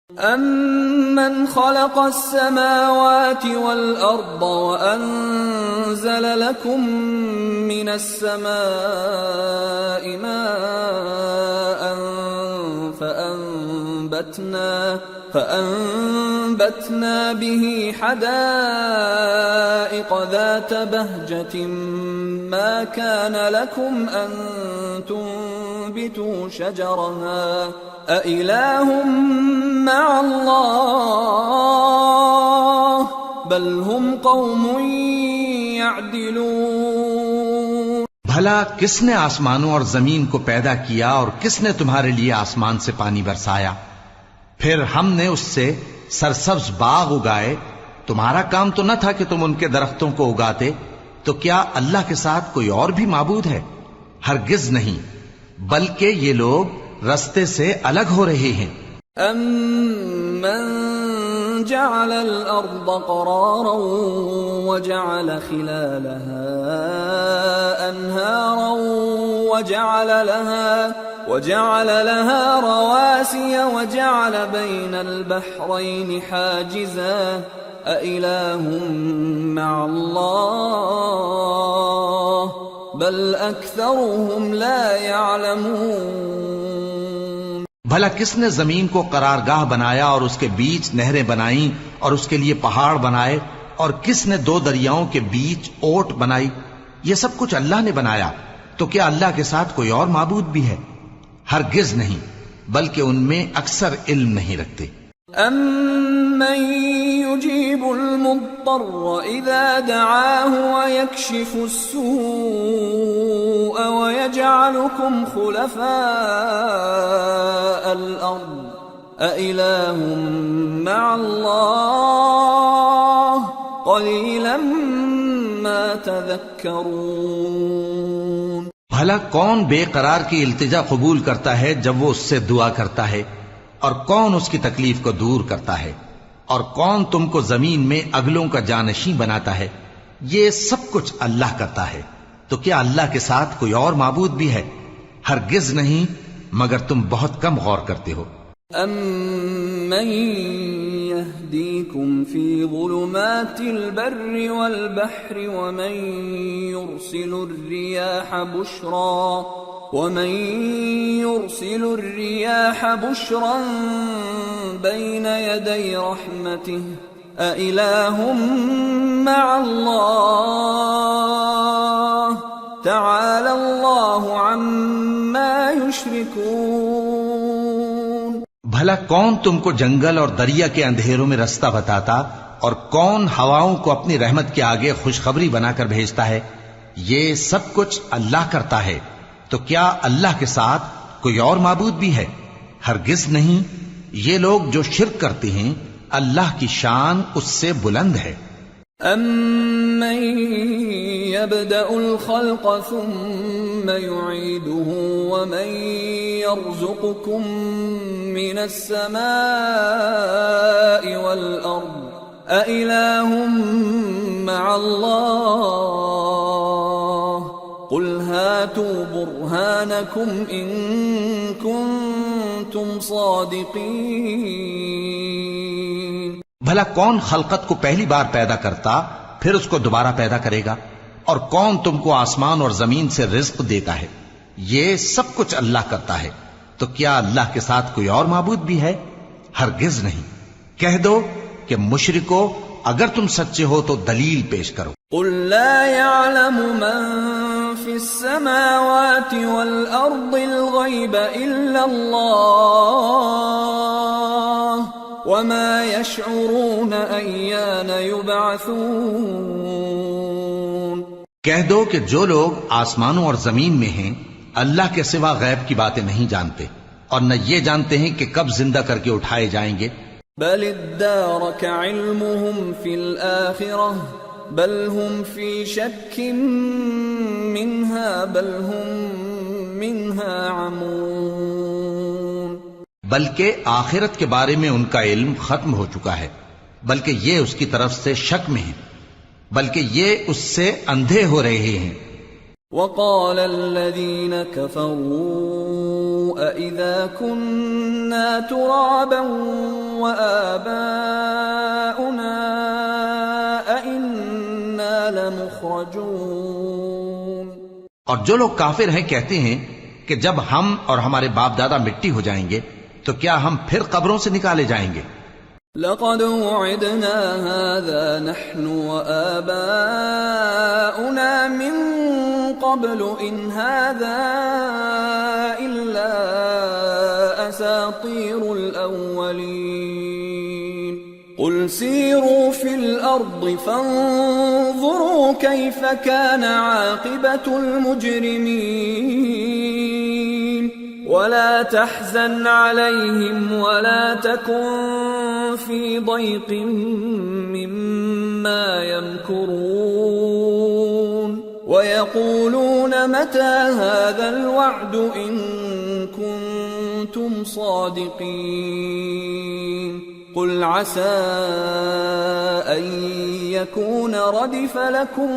أَمَّنْ خَلَقَ السَّمَاوَاتِ وَالْأَرْضَ وَأَنزَلَ لَكُم مِّنَ السَّمَاءِ مَاءً فَأَنبَتْنَا بِهِ حَدَائِقَ ذَاتَ بَهْجَةٍ مَّا كَانَ لَكُمْ أَن تُنبِتُوا شَجَرَهَا أَإِلَٰهٌ مَّعَ اللَّهِ بَلْ هُمْ قَوْمٌ يَعْدِلُونَ۔ بھلا کس نے آسمانوں اور زمین کو پیدا کیا اور کس نے تمہارے لیے آسمان سے پانی برسایا؟ پھر ہم نے اس سے سرسبز باغ اگائے۔ تمہارا کام تو نہ تھا کہ تم ان کے درختوں کو اگاتے؟ تو کیا اللہ کے ساتھ کوئی اور بھی معبود ہے؟ ہرگز نہیں، بلکہ یہ لوگ رستے سے الگ ہو رہے ہیں۔ أَمَّن جَعَلَ الْأَرْضَ قَرَارًا وَجَعَلَ خِلَالَهَا أَنْهَارًا وَجَعَلَ لَهَا رَوَاسِيَ وَجَعَلَ بَيْنَ الْبَحْرَيْنِ حَاجِزًا أَإِلَٰهٌ مَّعَ اللَّهِ بَلْ أَكْثَرُهُمْ لَا يَعْلَمُونَ۔ بھلا کس نے زمین کو قرارگاہ بنایا اور اس کے بیچ نہریں بنائیں اور اس کے لیے پہاڑ بنائے، اور کس نے دو دریاؤں کے بیچ اوٹ بنائی؟ یہ سب کچھ اللہ نے بنایا، تو کیا اللہ کے ساتھ کوئی اور معبود بھی ہے؟ ہرگز نہیں، بلکہ ان میں اکثر علم نہیں رکھتے۔ أَمَّن يُجِيبُ الْمُضْطَرَّ إِذَا دَعَاهُ وَيَكْشِفُ السُّوءَ وَيَجْعَلُكُمْ خُلَفَاءَ الْأَرْضِ أَإِلَٰهٌ مَّعَ اللَّهِ قَلِيلًا مَّا تَذَكَّرُونَ۔ بھلا کون بے قرار کی التجا قبول کرتا ہے جب وہ اس سے دعا کرتا ہے، اور کون اس کی تکلیف کو دور کرتا ہے، اور کون تم کو زمین میں اگلوں کا جانشین بناتا ہے؟ یہ سب کچھ اللہ کرتا ہے، تو کیا اللہ کے ساتھ کوئی اور معبود بھی ہے؟ ہرگز نہیں، مگر تم بہت کم غور کرتے ہو۔ أَمَّن يَهْدِيكُمْ فِي ظُلُمَاتِ الْبَرِّ وَالْبَحْرِ وَمَن يُرْسِلُ الرِّيَاحَ بُشْرًا بَيْنَ يَدَيْ رَحْمَتِهِ أَإِلَٰهٌ مَّعَ اللَّهِ تَعَالَى اللَّهُ عَمَّا يُشْرِكُونَ۔ بھلا کون تم کو جنگل اور دریا کے اندھیروں میں رستہ بتاتا، اور کون ہواؤں کو اپنی رحمت کے آگے خوشخبری بنا کر بھیجتا ہے؟ یہ سب کچھ اللہ کرتا ہے، تو کیا اللہ کے ساتھ کوئی اور معبود بھی ہے؟ ہرگز نہیں، یہ لوگ جو شرک کرتے ہیں اللہ کی شان اس سے بلند ہے۔ أَمَّن يَبْدَأُ الْخَلْقَ ثُمَّ يُعِيدُهُ وَمَن يَرْزُقُكُم مِّنَ السَّمَاءِ وَالْأَرْضِ أَإِلَٰهٌ مَّعَ اللَّهِ قُلْ هَاتُوا بُرْهَانَكُمْ إِن كُنتُمْ صَادِقِينَ۔ بھلا کون خلقت کو پہلی بار پیدا کرتا پھر اس کو دوبارہ پیدا کرے گا؟ اور کون تم کو آسمان اور زمین سے رزق دیتا ہے؟ یہ سب کچھ اللہ کرتا ہے، تو کیا اللہ کے ساتھ کوئی اور معبود بھی ہے؟ ہرگز نہیں۔ کہہ دو کہ مشرکو، اگر تم سچے ہو تو دلیل پیش کرو۔ قُل لَّا يَعْلَمُ مَن فِي السَّمَاوَاتِ وَالْأَرْضِ الْغَيْبَ إِلَّا اللَّهُ وَمَا يَشْعُرُونَ أَيَّانَ يُبْعَثُونَ۔ کہہ دو کہ جو لوگ آسمانوں اور زمین میں ہیں اللہ کے سوا غیب کی باتیں نہیں جانتے، اور نہ یہ جانتے ہیں کہ کب زندہ کر کے اٹھائے جائیں گے۔ بَلِ ادَّارَكَ عِلْمُهُمْ فِي الْآخِرَةِ بَلْ هُمْ فِي شَكٍّ مِّنْهَا بَلْ هُمْ مِنْهَا عَمُونَ۔ بلکہ آخرت کے بارے میں ان کا علم ختم ہو چکا ہے، بلکہ یہ اس کی طرف سے شک میں ہیں، بلکہ یہ اس سے اندھے ہو رہے ہیں۔ وَقَالَ الَّذِينَ كَفَرُوا أَإِذَا كُنَّا تُرَابًا وَآبَاؤُنَا أَإِنَّا لَمُخْرَجُونَ۔ اور جو لوگ کافر ہیں کہتے ہیں کہ جب ہم اور ہمارے باپ دادا مٹی ہو جائیں گے تو کیا ہم پھر قبروں سے نکالے جائیں گے؟ لَقَدْ وُعِدْنَا هَذَا نَحْنُ وَآبَاؤُنَا مِنْ قَبْلُ إِنْ هَذَا إِلَّا أَسَاطِيرُ الْأَوَّلِينَ قُلْ سِيرُوا فِي الْأَرْضِ فَانظُرُوا كَيْفَ كَانَ عَاقِبَةُ الْمُجْرِمِينَ وَلَا تَحْزَنْ عَلَيْهِمْ وَلَا تَكُنْ فِي ضَيْقٍ مِّمَّا يَمْكُرُونَ وَيَقُولُونَ مَتَى هَذَا الْوَعْدُ إِن كُنتُمْ صَادِقِينَ قُلْ عَسَىٰ أَن يَكُونَ رَدِفَ لَكُمْ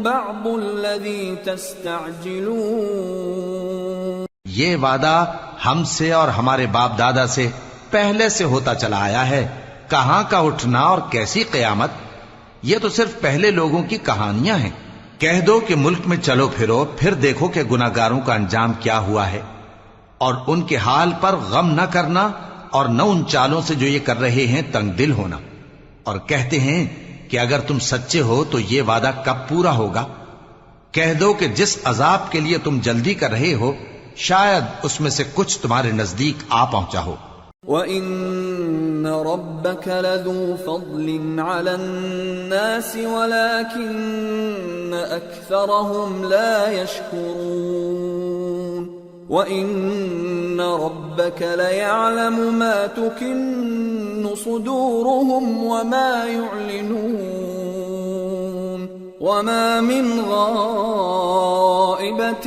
بَعْضُ الَّذِي تَسْتَعْجِلُونَ۔ یہ وعدہ ہم سے اور ہمارے باپ دادا سے پہلے سے ہوتا چلا آیا ہے، کہاں کا اٹھنا اور کیسی قیامت، یہ تو صرف پہلے لوگوں کی کہانیاں ہیں۔ کہہ دو کہ ملک میں چلو پھرو، پھر دیکھو کہ گناہگاروں کا انجام کیا ہوا ہے، اور ان کے حال پر غم نہ کرنا اور نہ ان چالوں سے جو یہ کر رہے ہیں تنگ دل ہونا، اور کہتے ہیں کہ اگر تم سچے ہو تو یہ وعدہ کب پورا ہوگا؟ کہہ دو کہ جس عذاب کے لیے تم جلدی کر رہے ہو شاید اس میں سے کچھ تمہارے نزدیک آ پہنچا ہو۔ وَإِنَّ رَبَّكَ لَذُو فَضْلٍ عَلَى النَّاسِ وَلَكِنَّ أَكْثَرَهُمْ لَا يَشْكُرُونَ وَإِنَّ رَبَّكَ لَيَعْلَمُ مَا تُكِنُّ صُدُورُهُمْ وَمَا يُعْلِنُونَ وَمَا مِنْ غَائِبَةٍ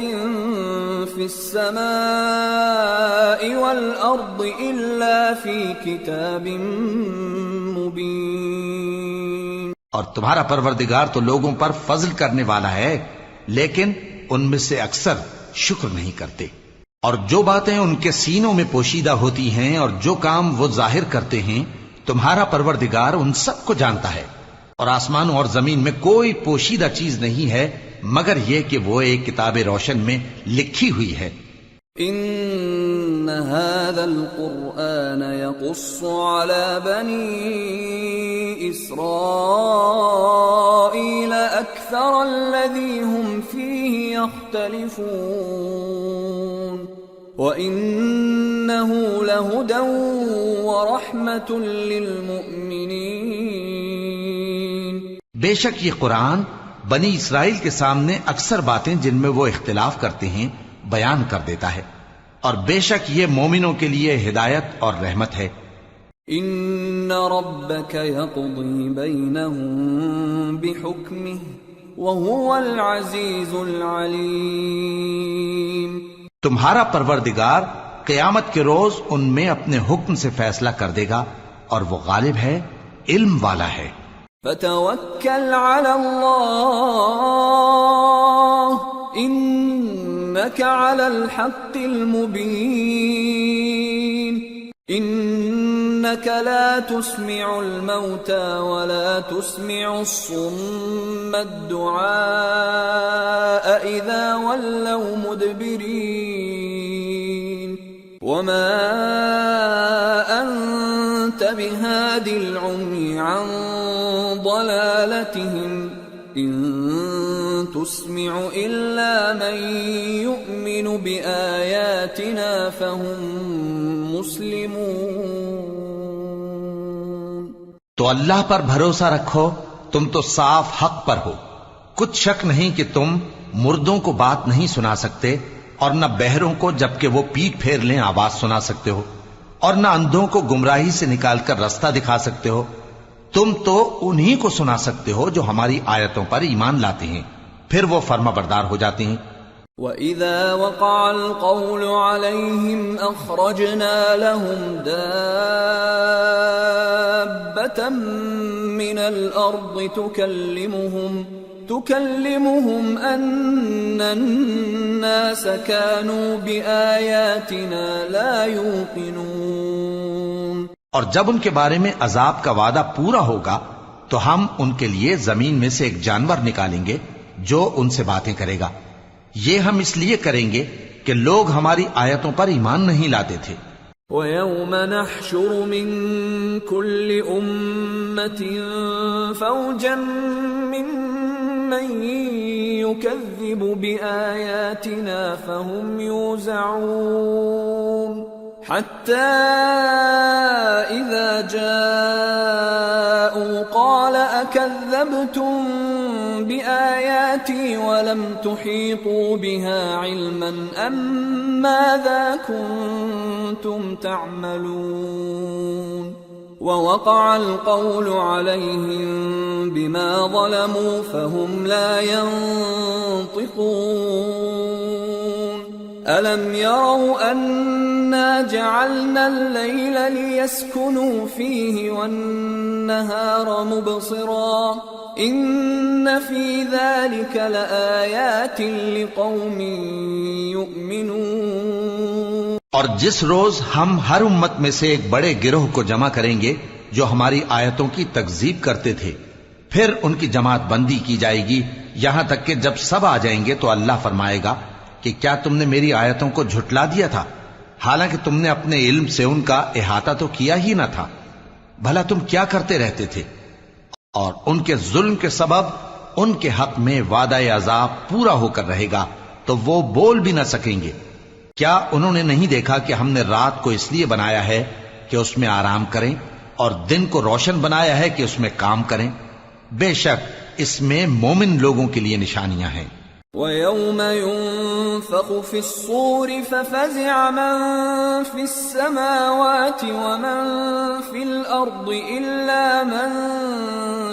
فِي السَّمَاءِ وَالْأَرْضِ إِلَّا فِي كِتَابٍ مُبِينٍ۔ اور تمہارا پروردگار تو لوگوں پر فضل کرنے والا ہے، لیکن ان میں سے اکثر شکر نہیں کرتے۔ اور جو باتیں ان کے سینوں میں پوشیدہ ہوتی ہیں اور جو کام وہ ظاہر کرتے ہیں تمہارا پروردگار ان سب کو جانتا ہے۔ اور آسمانوں اور زمین میں کوئی پوشیدہ چیز نہیں ہے مگر یہ کہ وہ ایک کتاب روشن میں لکھی ہوئی ہے۔ ان هذا القرآن يقص على بني اسرائيل اكثر الذي هم فيه يختلفون وانه لهدى ورحمة للمؤمنين۔ بے شک یہ قرآن بنی اسرائیل کے سامنے اکثر باتیں جن میں وہ اختلاف کرتے ہیں بیان کر دیتا ہے، اور بے شک یہ مومنوں کے لیے ہدایت اور رحمت ہے۔ ان ربك يقضي بينهم بحكمه وهو العزيز العليم۔ تمہارا پروردگار قیامت کے روز ان میں اپنے حکم سے فیصلہ کر دے گا اور وہ غالب ہے، علم والا ہے۔ فتوکل علی اللہ انک علی الحق المبین انک لا تسمع الموتى ولا تسمع الصم الدعاء اذا ولوا مدبرین وما انت بهاد العمي عن ضلالتهم ان تسمع الا من يؤمن بآياتنا فهم مسلمون۔ تو اللہ پر بھروسہ رکھو، تم تو صاف حق پر ہو۔ کچھ شک نہیں کہ تم مردوں کو بات نہیں سنا سکتے اور نہ بہروں کو جبکہ وہ پیٹ پھیر لیں آواز سنا سکتے ہو، اور نہ اندھوں کو گمراہی سے نکال کر رستہ دکھا سکتے ہو۔ تم تو انہی کو سنا سکتے ہو جو ہماری آیتوں پر ایمان لاتے ہیں، پھر وہ فرما بردار ہو جاتے ہیں۔ وَإِذَا وَقَعَ الْقَوْلُ عَلَيْهِمْ أَخْرَجْنَا لَهُمْ دَابَّةً مِّنَ الْأَرْضِ تكلمهم أن الناس كانوا بآياتنا لا يوقنون۔ اور جب ان کے بارے میں عذاب کا وعدہ پورا ہوگا تو ہم ان کے لیے زمین میں سے ایک جانور نکالیں گے جو ان سے باتیں کرے گا۔ یہ ہم اس لیے کریں گے کہ لوگ ہماری آیتوں پر ایمان نہیں لاتے تھے۔ وَيَوْمَ نَحْشُرُ مِن كُلِّ أُمَّةٍ فَوْجًا مِّمَّن يُكَذِّبُ بِآيَاتِنَا فَهُمْ يُوزَعُونَ حَتَّى إِذَا جَاءُوا قَالَ أَكَذَّبْتُم بِآيَاتِي وَلَمْ تُحِيطُوا بِهَا عِلْمًا أَمْ مَاذَا كُنتُمْ تَعْمَلُونَ وَوَقَعَ الْقَوْلُ عَلَيْهِمْ بِمَا ظَلَمُوا فَهُمْ لَا يَنطِقُونَ أَلَمْ يَرَوْا أَنَّا جَعَلْنَا اللَّيْلَ لِيَسْكُنُوا فِيهِ وَالنَّهَارَ مُبْصِرًا إِنَّ فِي ذَلِكَ لَآيَاتٍ لِقَوْمٍ يُؤْمِنُونَ۔ اور جس روز ہم ہر امت میں سے ایک بڑے گروہ کو جمع کریں گے جو ہماری آیتوں کی تکذیب کرتے تھے، پھر ان کی جماعت بندی کی جائے گی یہاں تک کہ جب سب آ جائیں گے تو اللہ فرمائے گا کہ کیا تم نے میری آیتوں کو جھٹلا دیا تھا، حالانکہ تم نے اپنے علم سے ان کا احاطہ تو کیا ہی نہ تھا، بھلا تم کیا کرتے رہتے تھے؟ اور ان کے ظلم کے سبب ان کے حق میں وعدہ عذاب پورا ہو کر رہے گا تو وہ بول بھی نہ سکیں گے۔ کیا انہوں نے نہیں دیکھا کہ ہم نے رات کو اس لیے بنایا ہے کہ اس میں آرام کریں اور دن کو روشن بنایا ہے کہ اس میں کام کریں؟ بے شک اس میں مومن لوگوں کے لیے نشانیاں ہیں۔ وَيَوْمَ يُنفَخُ فِي الصُّورِ فَفَزِعَ مَن فِي السَّمَاوَاتِ وَمَن فِي الْأَرْضِ إِلَّا مَن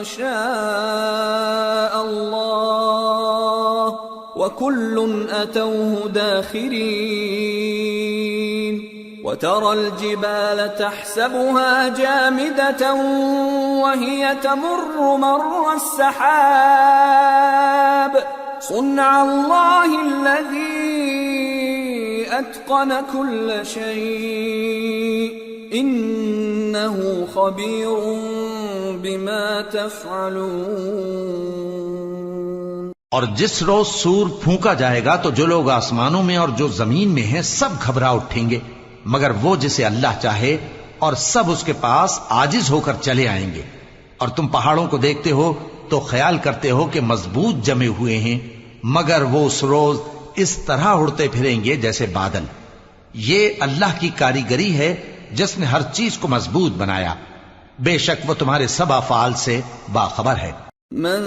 شَاءَ اللَّهُ وَكُلٌّ أَتَوْهُ دَاخِرِينَ وَتَرَى الْجِبَالَ تَحْسَبُهَا جَامِدَةً وَهِيَ تَمُرُّ مَرَّ السَّحَابِ صُنْعَ اللَّهِ الَّذِي أَتْقَنَ كُلَّ شَيْءٍ إِنَّهُ خَبِيرٌ بِمَا تَفْعَلُونَ۔ اور جس روز سور پھونکا جائے گا تو جو لوگ آسمانوں میں اور جو زمین میں ہیں سب گھبرا اٹھیں گے مگر وہ جسے اللہ چاہے، اور سب اس کے پاس عاجز ہو کر چلے آئیں گے۔ اور تم پہاڑوں کو دیکھتے ہو تو خیال کرتے ہو کہ مضبوط جمے ہوئے ہیں، مگر وہ اس روز اس طرح اڑتے پھریں گے جیسے بادل۔ یہ اللہ کی کاریگری ہے جس نے ہر چیز کو مضبوط بنایا، بے شک وہ تمہارے سب افعال سے باخبر ہے۔ من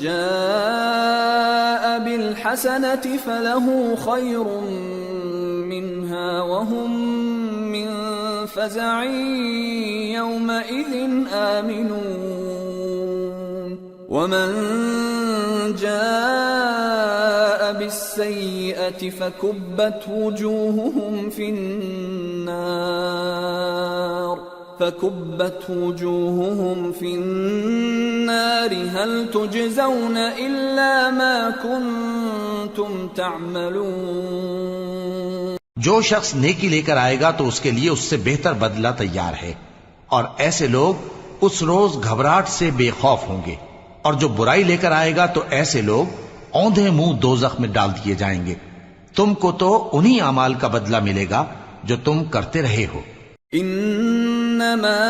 جاء بالحسنة فله خير منها وهم من فزع يومئذ آمنون ومن جاء بالسيئة فكبت وجوههم في النار هل تجزون إلا ما كنتم تعملون۔ جو شخص نیکی لے کر آئے گا تو اس کے لیے اس سے بہتر بدلہ تیار ہے، اور ایسے لوگ اس روز گھبراہٹ سے بے خوف ہوں گے، اور جو برائی لے کر آئے گا تو ایسے لوگ اوندھے منہ دوزخ میں ڈال دیے جائیں گے۔ تم کو تو انہی اعمال کا بدلہ ملے گا جو تم کرتے رہے ہو۔ انما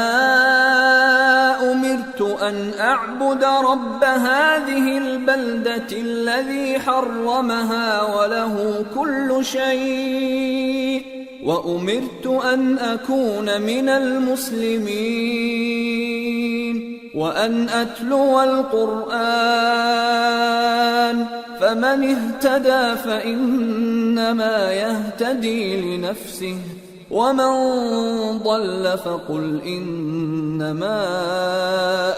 امرت ان اعبد رب هذه البلدة الذي حرمها وله كل شيء وامرت ان اكون من المسلمين وان اتلو القرآن فمن اهتدى فانما يهتدي لنفسه ومن ضل فقل انما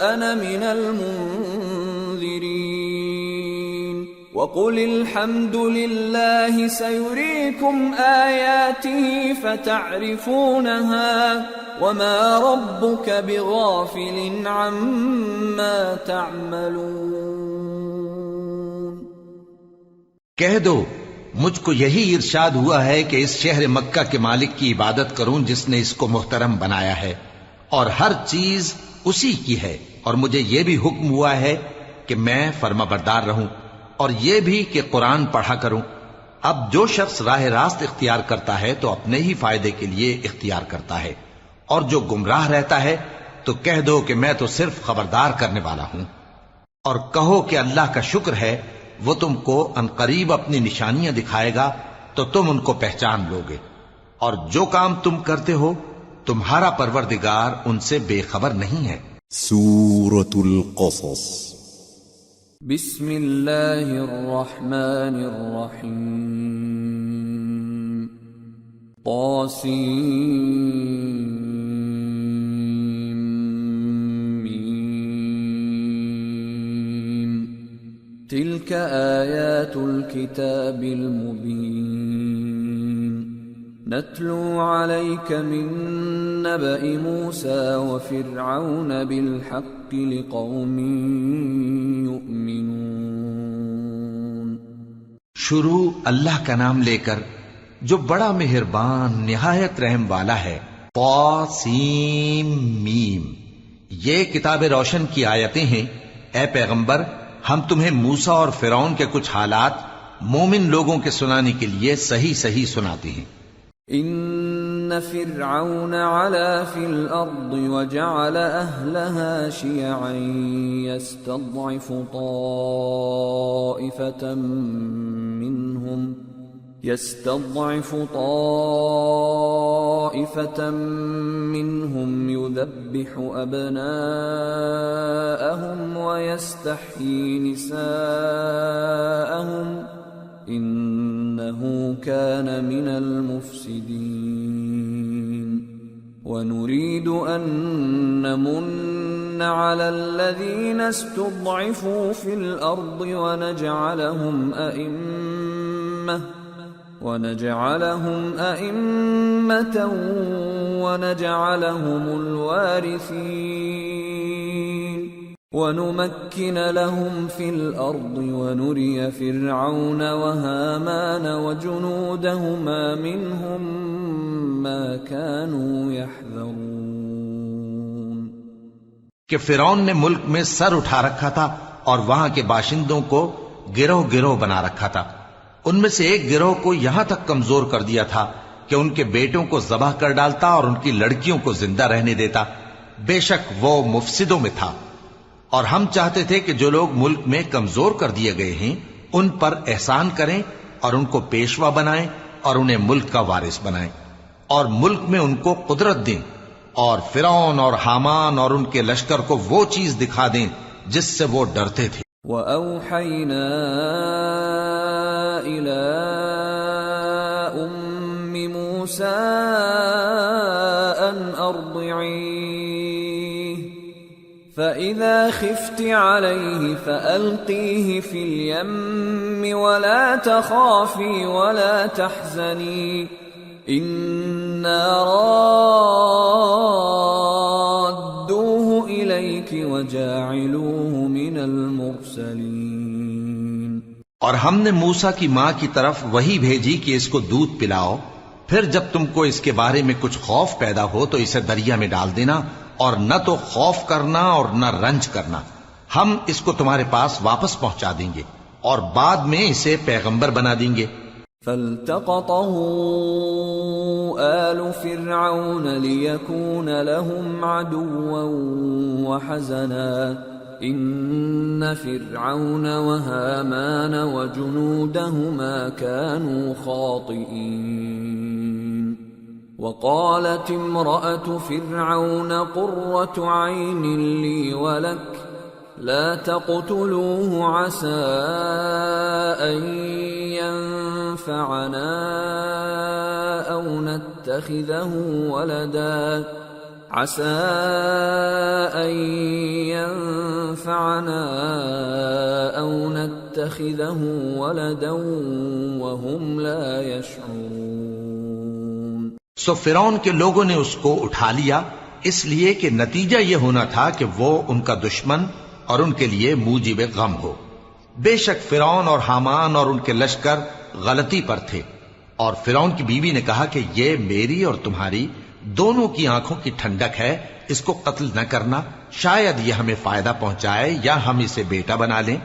انا من المنذرين وقل الحمد لله سيريكم آياته فتعرفونها وما ربك بغافل عما تعملون۔ کہہ دو مجھ کو یہی ارشاد ہوا ہے کہ اس شہر مکہ کے مالک کی عبادت کروں جس نے اس کو محترم بنایا ہے اور ہر چیز اسی کی ہے، اور مجھے یہ بھی حکم ہوا ہے کہ میں فرما بردار رہوں، اور یہ بھی کہ قرآن پڑھا کروں۔ اب جو شخص راہ راست اختیار کرتا ہے تو اپنے ہی فائدے کے لیے اختیار کرتا ہے، اور جو گمراہ رہتا ہے تو کہہ دو کہ میں تو صرف خبردار کرنے والا ہوں۔ اور کہو کہ اللہ کا شکر ہے وہ تم کو عنقریب اپنی نشانیاں دکھائے گا تو تم ان کو پہچان لوگے، اور جو کام تم کرتے ہو تمہارا پروردگار ان سے بے خبر نہیں ہے۔ سورة القصص بسم اللہ الرحمن الرحیم طاسیم تلك آیات الكتاب المبین نتلو علیک من نبأ موسى وفرعون بالحق لقوم یؤمنون۔ شروع اللہ کا نام لے کر جو بڑا مہربان نہایت رحم والا ہے۔ طاسیم میم، یہ کتاب روشن کی آیتیں ہیں۔ اے پیغمبر، ہم تمہیں موسیٰ اور فرعون کے کچھ حالات مومن لوگوں کے سنانے کے لیے صحیح صحیح سناتے ہیں۔ ان فرعون علا فی الارض وجعل اہلها شیعا يستضعف طائفة منهم يذبح أبناءهم ويستحيي نساءهم إنه كان من المفسدين ونريد أن نمن على الذين استضعفوا في الأرض ونجعلهم أئمة ونجعلهم الوارثين ونمكن لهم في الأرض ونري فرعون وهامان وجنودهما منهم ما كانوا يحذرون۔ کہ فرعون نے ملک میں سر اٹھا رکھا تھا اور وہاں کے باشندوں کو گروہ گروہ بنا رکھا تھا۔ ان میں سے ایک گروہ کو یہاں تک کمزور کر دیا تھا کہ ان کے بیٹوں کو ذبح کر ڈالتا اور ان کی لڑکیوں کو زندہ رہنے دیتا۔ بے شک وہ مفسدوں میں تھا۔ اور ہم چاہتے تھے کہ جو لوگ ملک میں کمزور کر دیے گئے ہیں ان پر احسان کریں اور ان کو پیشوا بنائیں اور انہیں ملک کا وارث بنائیں، اور ملک میں ان کو قدرت دیں، اور فرعون اور حامان اور ان کے لشکر کو وہ چیز دکھا دیں جس سے وہ ڈرتے تھے۔ وَأَوْحَيْنَا إِلَىٰ أُمِّ مُوسَىٰ أَنْ أَرْضِعِيهِ فَإِذَا خِفْتِ عَلَيْهِ فَأَلْقِيهِ فِي الْيَمِّ وَلَا تَخَافِي وَلَا تَحْزَنِي إِنَّا رَادُّوهُ إِلَيْكِ وَجَاعِلُوهُ مِنَ الْمُرْسَلِينَ۔ اور ہم نے موسیٰ کی ماں کی طرف وحی بھیجی کہ اس کو دودھ پلاؤ، پھر جب تم کو اس کے بارے میں کچھ خوف پیدا ہو تو اسے دریا میں ڈال دینا، اور نہ تو خوف کرنا اور نہ رنج کرنا، ہم اس کو تمہارے پاس واپس پہنچا دیں گے اور بعد میں اسے پیغمبر بنا دیں گے۔ فالتقطه آل فرعون ليكون لهم عدوا وحزنا إن فرعون وهامان وجنودهما كانوا خاطئين وقالت امرأة فرعون قرة عين لي ولك لا تقتلوه عسى أن ينفعنا أو نتخذه ولدا عسى أن ينفعنا أو نتخذه ولدا وهم لا يشعرون۔ سو فرعون کے لوگوں نے اس کو اٹھا لیا، اس لیے کہ نتیجہ یہ ہونا تھا کہ وہ ان کا دشمن اور ان کے لیے موجب غم ہو۔ بے شک فرعون اور حامان اور ان کے لشکر غلطی پر تھے، اور فرعون کی بیوی نے کہا کہ یہ میری اور تمہاری دونوں کی آنکھوں کی ٹھنڈک ہے، اس کو قتل نہ کرنا، شاید یہ ہمیں فائدہ پہنچائے یا ہم اسے بیٹا بنا لیں،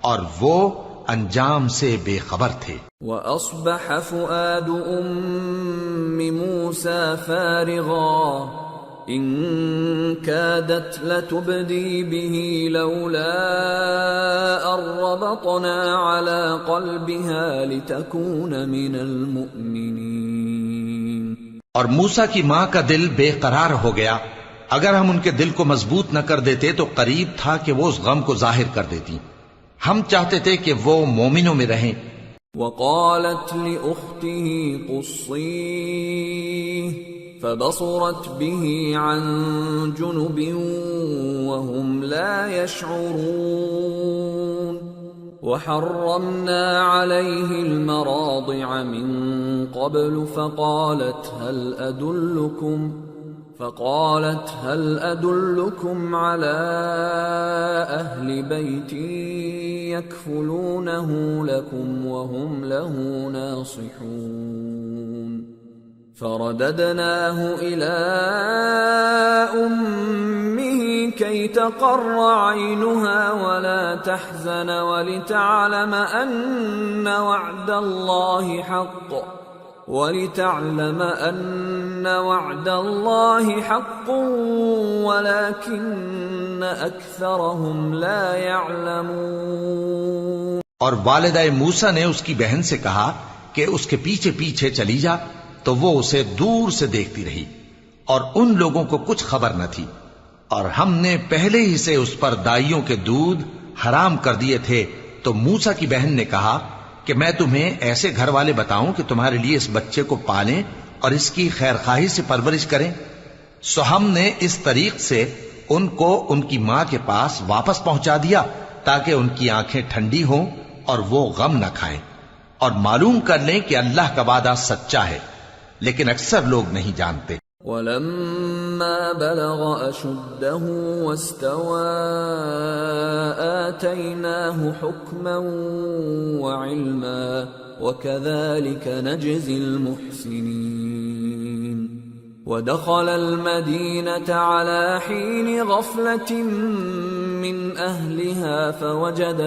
اور وہ انجام سے بے خبر تھے۔ وَأَصْبَحَ فُؤَادُ أُمِّ مُوسَى فَارِغًا إِن كَادَتْ لَتُبْدِي بِهِ لَوْلَا أَن رَّبَطْنَا عَلَى قَلْبِهَا لِتَكُونَ مِنَ الْمُؤْمِنِينَ۔ اور موسیٰ کی ماں کا دل بے قرار ہو گیا، اگر ہم ان کے دل کو مضبوط نہ کر دیتے تو قریب تھا کہ وہ اس غم کو ظاہر کر دیتی، ہم چاہتے تھے کہ وہ مومنوں میں رہیں۔ وقالت لأخته قصيه فبصرت به عن جنب وهم لا يشعرون وحرمنا عليه المراضع من قبل فقالت هل أدلكم على أهل بيت يكفلونه لكم وهم له ناصحون فرددناه إلى أمه كي تقر عينها ولا تحزن ولتعلم أن وعد الله حق ولكن أكثرهم لا يعلمون۔ اور والدہ موسیٰ نے اس کی بہن سے کہا کہ اس کے پیچھے پیچھے چلی جا، تو وہ اسے دور سے دیکھتی رہی، اور ان لوگوں کو کچھ خبر نہ تھی، اور ہم نے پہلے ہی سے اس پر دائیوں کے دودھ حرام کر دیے تھے۔ تو موسیٰ کی بہن نے کہا کہ میں تمہیں ایسے گھر والے بتاؤں کہ تمہارے لیے اس بچے کو پالیں اور اس کی خیر خواہی سے پرورش کریں۔ سو ہم نے اس طریق سے ان کو ان کی ماں کے پاس واپس پہنچا دیا تاکہ ان کی آنکھیں ٹھنڈی ہوں اور وہ غم نہ کھائیں، اور معلوم کر لیں کہ اللہ کا وعدہ سچا ہے، لیکن اکثر لوگ نہیں جانتے۔ وَلَمَّا بَلَغَ أَشُدَّهُ وَاسْتَوَى آتَيْنَاهُ حُكْمًا وَعِلْمًا وَكَذَلِكَ نَجْزِي الْمُحْسِنِينَ۔ وَدَخَلَ الْمَدِينَةَ عَلَى حِينِ غَفْلَةٍ مِّنْ أَهْلِهَا فَوَجَدَ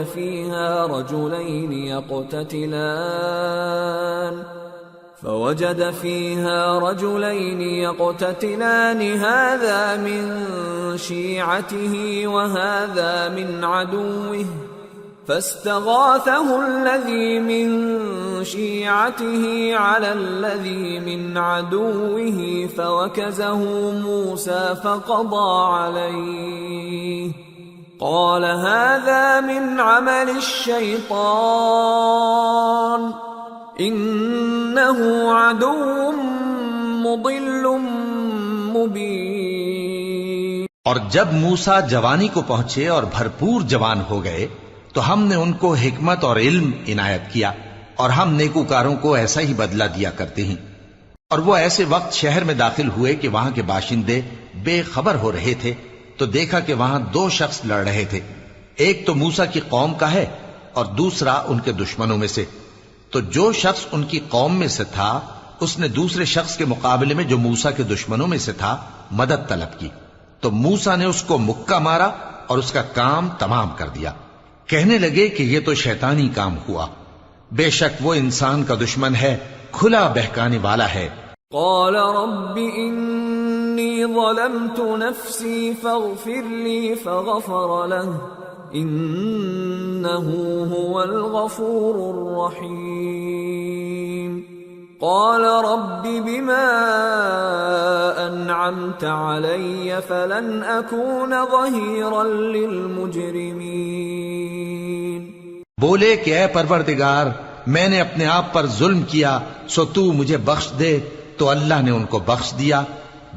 فِيهَا رجلين يقتتلان هذا من شيعته وهذا من عدوه فاستغاثه الذي من شيعته على الذي من عدوه فوكزه موسى فقضى عليه قال هذا من عمل الشيطان انه عدو مضل مبین۔ اور جب موسیٰ جوانی کو پہنچے اور بھرپور جوان ہو گئے تو ہم نے ان کو حکمت اور علم عنایت کیا، اور ہم نیکوکاروں کو ایسا ہی بدلہ دیا کرتے ہیں۔ اور وہ ایسے وقت شہر میں داخل ہوئے کہ وہاں کے باشندے بے خبر ہو رہے تھے، تو دیکھا کہ وہاں دو شخص لڑ رہے تھے، ایک تو موسیٰ کی قوم کا ہے اور دوسرا ان کے دشمنوں میں سے۔ تو جو شخص ان کی قوم میں سے تھا اس نے دوسرے شخص کے مقابلے میں جو موسیٰ کے دشمنوں میں سے تھا مدد طلب کی، تو موسیٰ نے اس کو مکہ مارا اور اس کا کام تمام کر دیا۔ کہنے لگے کہ یہ تو شیطانی کام ہوا، بے شک وہ انسان کا دشمن ہے، کھلا بہکانے والا ہے۔ قال رب انی ظلمت نفسی فاغفر لی فغفر له انه هو الغفور الرحیم۔ قال رب بما انعمت علی فلن اکون ظہیرا للمجرمین۔ بولے کہ اے پروردگار میں نے اپنے آپ پر ظلم کیا، سو تو مجھے بخش دے، تو اللہ نے ان کو بخش دیا،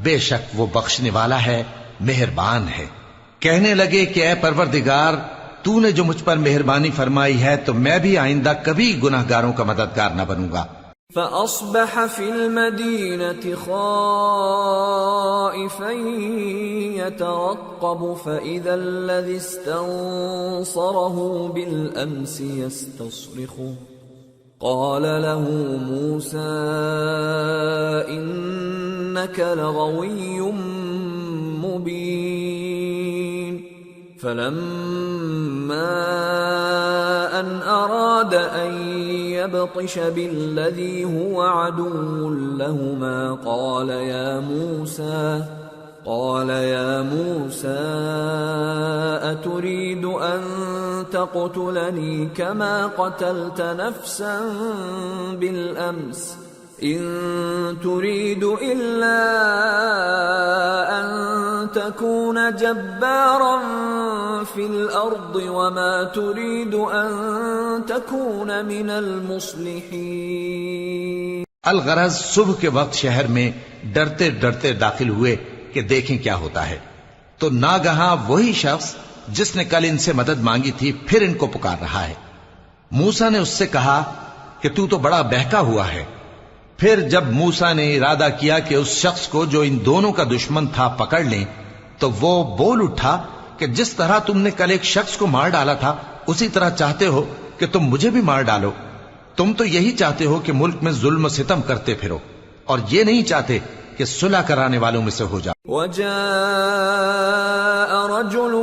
بے شک وہ بخشنے والا ہے، مہربان ہے۔ کہنے لگے کہ اے پروردگار تو نے جو مجھ پر مہربانی فرمائی ہے تو میں بھی آئندہ کبھی گناہگاروں کا مددگار نہ بنوں گا۔ فأصبح في المدينة خائفا يترقب فإذا الذي استنصره بالأمس يستصرخه قال له موسى إنك لغوي مبين فلما أن أراد أن يبطش بالذي هو عدو لهما قال يا موسى أتريد أن تقتلني كما قتلت نفسا بالأمس إن تريد إلا أن تكون جبارا في الأرض وما تريد أن تكون من المصلحين. الغرض صبح کے وقت شہر میں ڈرتے ڈرتے داخل ہوئے کہ دیکھیں کیا ہوتا ہے، تو ناگہاں وہی شخص جس نے کل ان سے مدد مانگی تھی پھر ان کو پکار رہا ہے. موسیٰ نے اس سے کہا کہ تو بڑا بہکا ہوا ہے. پھر جب موسیٰ نے ارادہ کیا کہ اس شخص کو جو ان دونوں کا دشمن تھا پکڑ لیں، تو وہ بول اٹھا کہ جس طرح تم نے کل ایک شخص کو مار ڈالا تھا اسی طرح چاہتے ہو کہ تم مجھے بھی مار ڈالو. تم تو یہی چاہتے ہو کہ ملک میں ظلم و ستم کرتے پھرو، اور یہ نہیں چاہتے کہ صلح کرانے والوں میں سے ہو جاؤ. وجاء رجل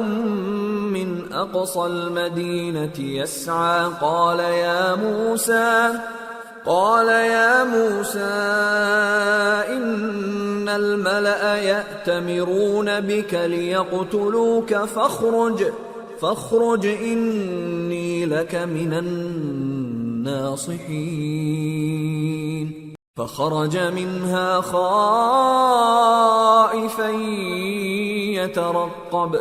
من اقصى المدينة يسعى قال يا موسى إن الملأ يأتمرون بك ليقتلوك فاخرج إني لك من الناصحين. فخرج منها خائفا يترقب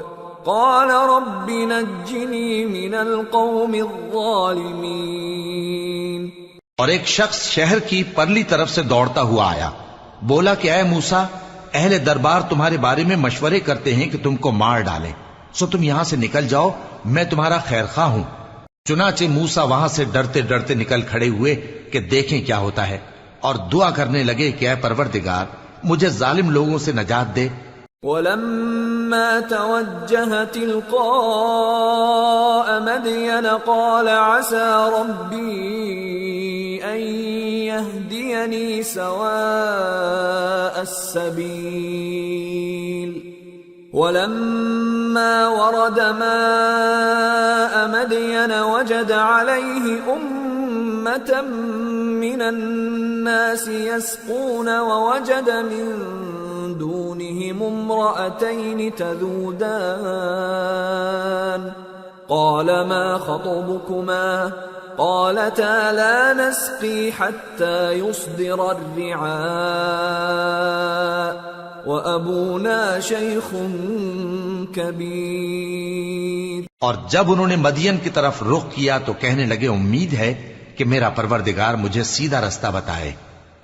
قال رب نجني من القوم الظالمين. اور ایک شخص شہر کی پرلی طرف سے دوڑتا ہوا آیا، بولا کہ اے موسیٰ، اہل دربار تمہارے بارے میں مشورے کرتے ہیں کہ تم کو مار ڈالیں، سو تم یہاں سے نکل جاؤ، میں تمہارا خیر خواہ ہوں. چنانچہ موسیٰ وہاں سے ڈرتے ڈرتے نکل کھڑے ہوئے کہ دیکھیں کیا ہوتا ہے، اور دعا کرنے لگے کہ اے پروردگار مجھے ظالم لوگوں سے نجات دے. وَلَمَّا تَوَجَّهَ تِلْقَاءَ مَدْيَنَ قَالَ عَسَى رَبِّي أَن يَهْدِيَنِي سَوَاءَ السَّبِيلِ. وَلَمَّا وَرَدَ مَاءَ مَدْيَنَ وَجَدَ عَلَيْهِ أُمَّةً مِّنَ النَّاسِ يَسْقُونَ وَوَجَدَ مِن دونهم امرأتين تذودان قال ما خطبكما قالتا لا نسقي حتى يصدر الرعاء وأبونا شيخ كبير. اور جب انہوں نے مدین کی طرف رخ کیا تو کہنے لگے امید ہے کہ میرا پروردگار مجھے سیدھا رستہ بتائے.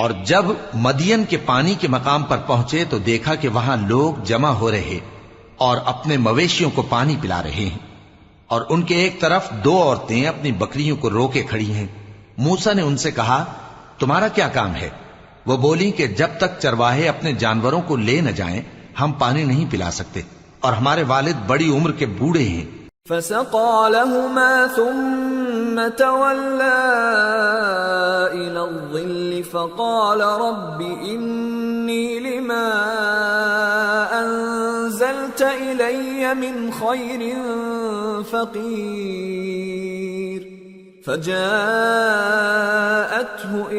اور جب مدین کے پانی کے مقام پر پہنچے تو دیکھا کہ وہاں لوگ جمع ہو رہے اور اپنے مویشیوں کو پانی پلا رہے ہیں، اور ان کے ایک طرف دو عورتیں اپنی بکریوں کو روکے کھڑی ہیں. موسیٰ نے ان سے کہا تمہارا کیا کام ہے؟ وہ بولی کہ جب تک چرواہے اپنے جانوروں کو لے نہ جائیں ہم پانی نہیں پلا سکتے، اور ہمارے والد بڑی عمر کے بوڑھے ہیں. فسقى لهما ثم تولى إلى الظل فقال رب إني لما أنزلت إلي من خير فقير. فجاءته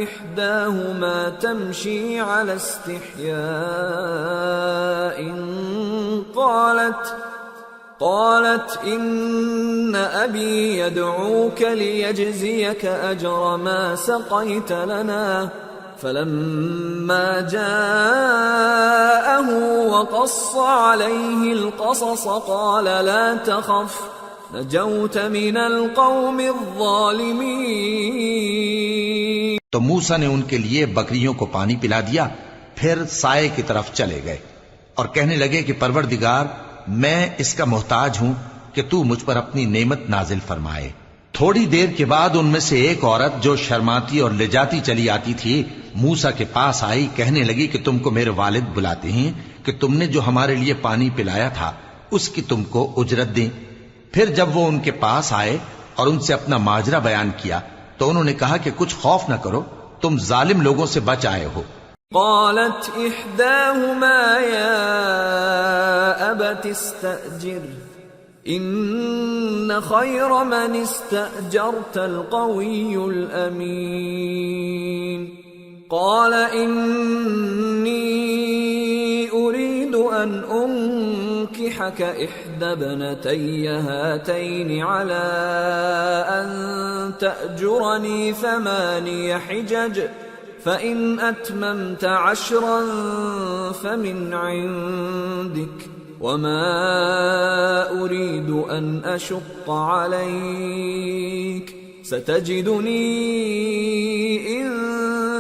إحداهما تمشي على استحياء قالت إن أبي يدعوك ليجزيك أجر ما سقيت لنا. فلما جاءه وقص عليه القصص قال لا تخف نجوت من القوم الظالمين. تو موسیٰ نے ان کے لیے بکریوں کو پانی پلا دیا، پھر سائے کی طرف چلے گئے اور کہنے لگے کہ پروردگار میں اس کا محتاج ہوں کہ تو مجھ پر اپنی نعمت نازل فرمائے. تھوڑی دیر کے بعد ان میں سے ایک عورت جو شرماتی اور لجاتی چلی آتی تھی موسیٰ کے پاس آئی، کہنے لگی کہ تم کو میرے والد بلاتے ہیں کہ تم نے جو ہمارے لیے پانی پلایا تھا اس کی تم کو اجرت دیں۔ پھر جب وہ ان کے پاس آئے اور ان سے اپنا ماجرا بیان کیا تو انہوں نے کہا کہ کچھ خوف نہ کرو، تم ظالم لوگوں سے بچ آئے ہو۔ قالت احداهما يا ابت استأجر ان خير من استأجرت القوي الامين قال اني اريد ان انكحك احدى ابنتي هاتين على ان تأجرني 8 حجج فإن أتممت 10 فمن عندك وما أريد أن أشق عليك ستجدني إن